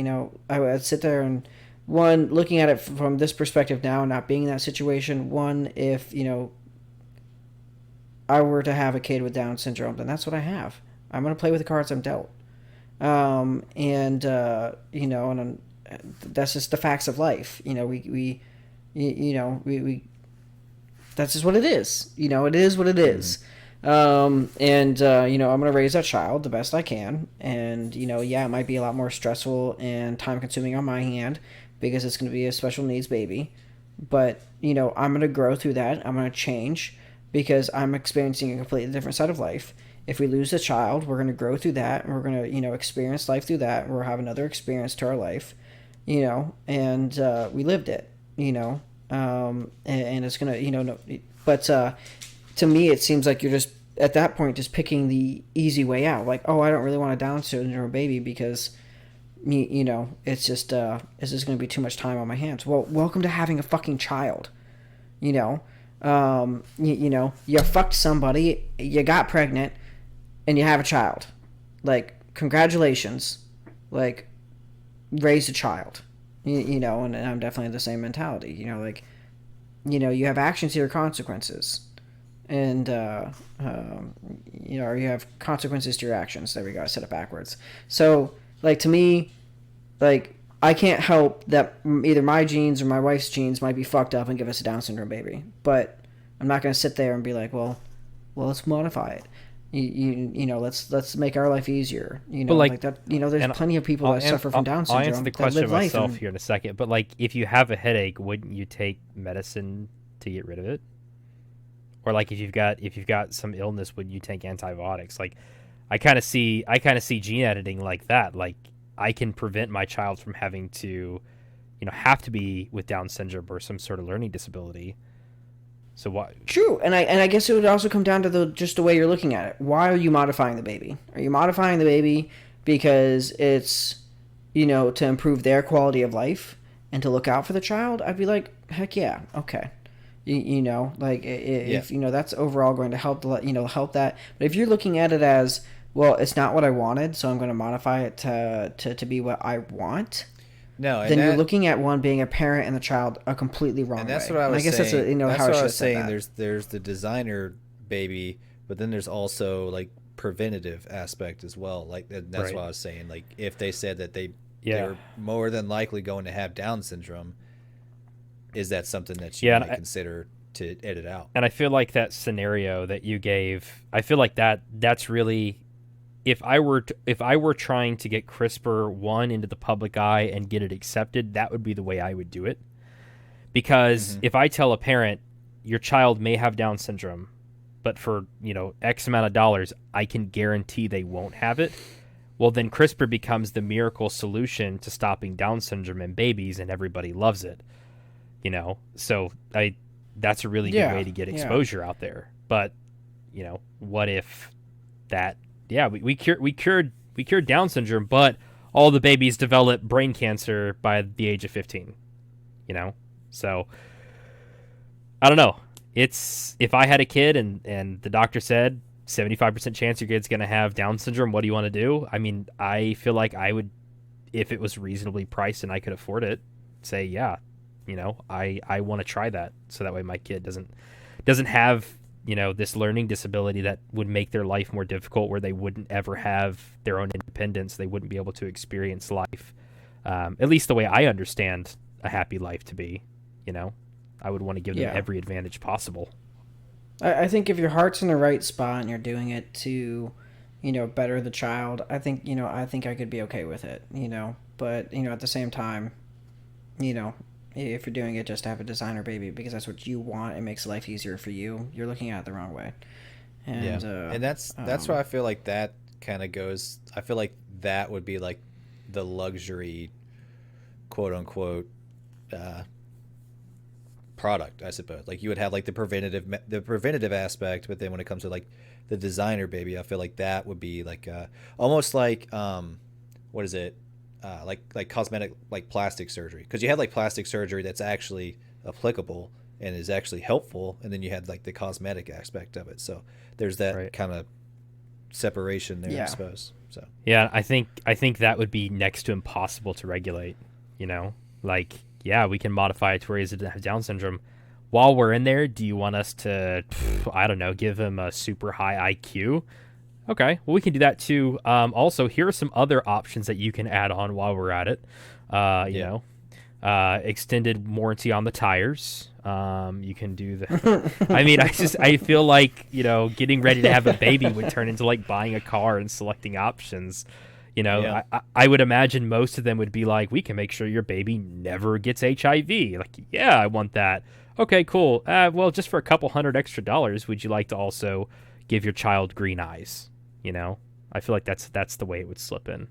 I would sit there and, one, looking at it from this perspective now, not being in that situation, one, if, I were to have a kid with Down syndrome, then that's what I have. I'm going to play with the cards I'm dealt. And that's just the facts of life. We that's just what it is. It is what it is. I'm going to raise that child the best I can. And, yeah, it might be a lot more stressful and time consuming on my hand, because it's going to be a special needs baby. But, I'm going to grow through that. I'm going to change, because I'm experiencing a completely different side of life. If we lose a child, we're going to grow through that, and we're going to, experience life through that. We'll have another experience to our life, and we lived it, and it's going to, but to me, it seems like you're just at that point just picking the easy way out. Like, oh, I don't really want a Down syndrome baby because it's just going to be too much time on my hands. Well, welcome to having a fucking child. You fucked somebody, you got pregnant, and you have a child. Like, congratulations. Like, raise a child. And I'm definitely the same mentality. You have actions here, consequences. And, or you have consequences to your actions. There we go, I said it backwards. So, like, to me, like, I can't help that either my genes or my wife's genes might be fucked up and give us a Down syndrome baby. But I'm not going to sit there and be like, well, let's modify it. Let's make our life easier. But like that. There's plenty of people that suffer from Down syndrome. I'll answer the question myself here in a second. But like, if you have a headache, wouldn't you take medicine to get rid of it? Or like, if you've got some illness, wouldn't you take antibiotics? Like, I kind of see gene editing like that. Like, I can prevent my child from having to, have to be with Down syndrome or some sort of learning disability. So why? True, and I guess it would also come down to just the way you're looking at it. Why are you modifying the baby? Are you modifying the baby because it's, to improve their quality of life and to look out for the child? I'd be like, heck yeah, okay. If that's overall going to help help that. But if you're looking at it as, well, it's not what I wanted, so I'm going to modify it to be what I want. No, then you're looking at one being a parent and the child a completely wrong way. And that's what I was saying. I guess that's that's how what I was should say saying. There's the designer baby, but then there's also like preventative aspect as well. Like that's what I was saying. Like if they said that they're more than likely going to have Down syndrome, is that something that you might consider to edit out? And I feel like that scenario that you gave, I feel like that's really, if I were trying to get CRISPR into the public eye and get it accepted, that would be the way I would do it. Because if I tell a parent, your child may have Down syndrome, but for, X amount of dollars, I can guarantee they won't have it. Well, then CRISPR becomes the miracle solution to stopping Down syndrome in babies, and everybody loves it. So that's a really good way to get exposure out there. But, what if that, we cured Down syndrome, but all the babies develop brain cancer by the age of 15, So I don't know. It's, if I had a kid and the doctor said 75% chance your kid's going to have Down syndrome, what do you want to do? I mean, I feel like I would, if it was reasonably priced and I could afford it, say, I want to try that. So that way my kid doesn't have, this learning disability that would make their life more difficult, where they wouldn't ever have their own independence. They wouldn't be able to experience life, at least the way I understand a happy life to be. I would want to give them every advantage possible. I think if your heart's in the right spot and you're doing it to, better the child, I think I could be okay with it, But, at the same time, if you're doing it just to have a designer baby because that's what you want, it makes life easier for you, you're looking at it the wrong way. And, and that's where I feel like that kind of goes. I feel like that would be like the luxury, quote unquote, product, I suppose. Like you would have like the preventative aspect, but then when it comes to like the designer baby, I feel like that would be like almost like what is it? Like cosmetic, like plastic surgery, because you have like plastic surgery that's actually applicable and is actually helpful, and then you had like the cosmetic aspect of it. So there's that kind of separation there, I suppose. So I think that would be next to impossible to regulate. Like we can modify it to where he doesn't have Down syndrome. While we're in there, do you want us to, I don't know, give him a super high IQ? Okay, well, we can do that too. Also, here are some other options that you can add on while we're at it. Extended warranty on the tires. You can do the. I mean, I feel like getting ready to have a baby would turn into like buying a car and selecting options. I would imagine most of them would be like, we can make sure your baby never gets HIV. Like, I want that. Okay, cool. Well, just for a couple $100 extra, would you like to also give your child green eyes? I feel like that's the way it would slip in.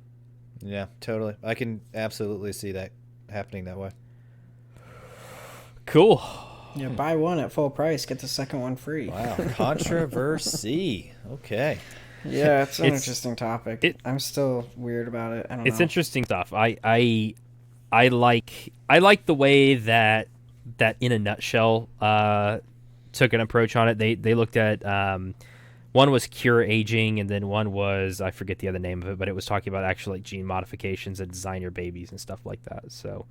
Yeah, totally. I can absolutely see that happening that way. Cool. Yeah, buy one at full price, get the second one free. Wow, controversy. Okay. Yeah, it's an It's- interesting topic. I'm still weird about it. I don't know. It's interesting stuff. I like the way that In a Nutshell took an approach on it. They looked at one was cure aging, and then one was, I forget the other name of it, but it was talking about actually like gene modifications and design your babies and stuff like that. So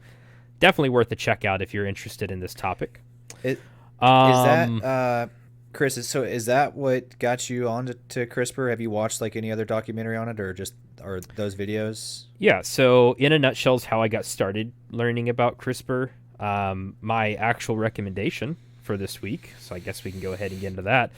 definitely worth a check out if you're interested in this topic. Is that Chris? Is that what got you on to CRISPR? Have you watched like any other documentary on it, or those videos? Yeah. So In a Nutshell is how I got started learning about CRISPR. My actual recommendation for this week, so I guess we can go ahead and get into that.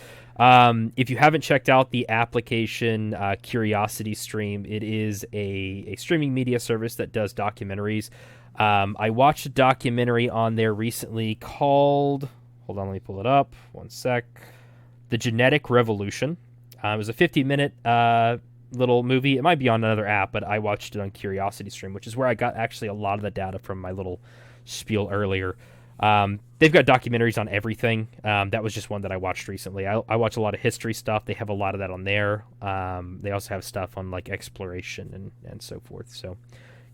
If you haven't checked out the application Curiosity Stream, it is a streaming media service that does documentaries. I watched a documentary on there recently called, hold on, let me pull it up, one sec, The Genetic Revolution. It was a 50-minute little movie. It might be on another app, but I watched it on Curiosity Stream, which is where I got actually a lot of the data from my little spiel earlier. They've got documentaries on everything. That was just one that I watched recently. I watch a lot of history stuff. They have a lot of that on there. They also have stuff on like exploration and so forth. So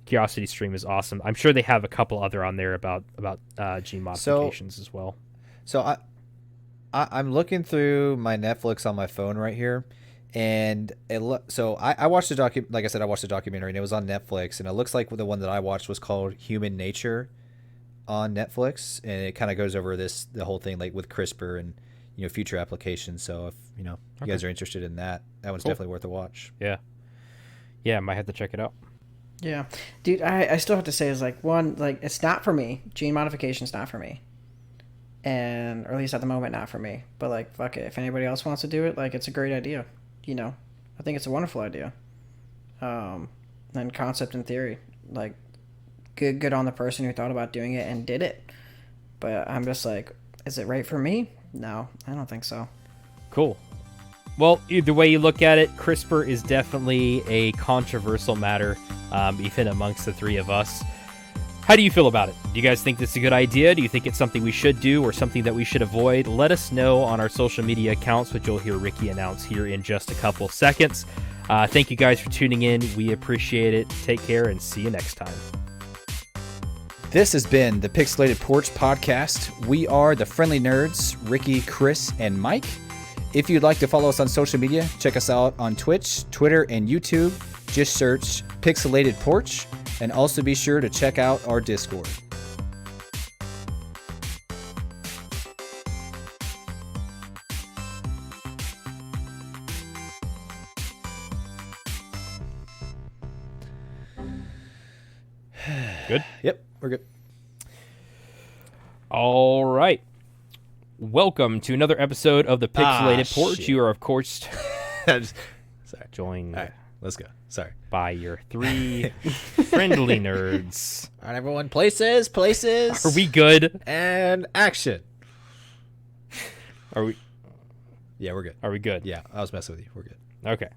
Curiosity Stream is awesome. I'm sure they have a couple other on there about gene modifications as well. So I'm looking through my Netflix on my phone right here, and I watched like I said, I watched the documentary, and it was on Netflix, and it looks like the one that I watched was called Human Nature on Netflix, and it kind of goes over the whole thing like with CRISPR and future applications. So if you guys are interested in that one's definitely worth a watch. Yeah, I might have to check it out. Yeah, dude, I still have to say is like it's not for me. Gene modification's not for me, or at least at the moment not for me. But like fuck it, if anybody else wants to do it, like it's a great idea. I think it's a wonderful idea. And concept and theory, like good on the person who thought about doing it and did it. But I'm just like, is it right for me? No, I don't think so. Cool. Well, either way you look at it, CRISPR is definitely a controversial matter, even amongst the three of us. How do you feel about it? Do you guys think this is a good idea? Do you think it's something we should do or something that we should avoid? Let us know on our social media accounts, which you'll hear Ricky announce here in just a couple seconds. Thank you guys for tuning in. We appreciate it. Take care and see you next time. This has been the Pixelated Porch Podcast. We are the Friendly Nerds, Ricky, Chris, and Mike. If you'd like to follow us on social media, check us out on Twitch, Twitter, and YouTube. Just search Pixelated Porch, and also be sure to check out our Discord. Good? Yep, we're good. All right. Welcome to another episode of the Pixelated Porch. Shit. You are, of course, Sorry. joined All right, let's go. Sorry. by your three friendly nerds. All right, everyone. Places. Are we good? And action. Are we Yeah, we're good. good? Yeah, I was messing with you. We're good. Okay.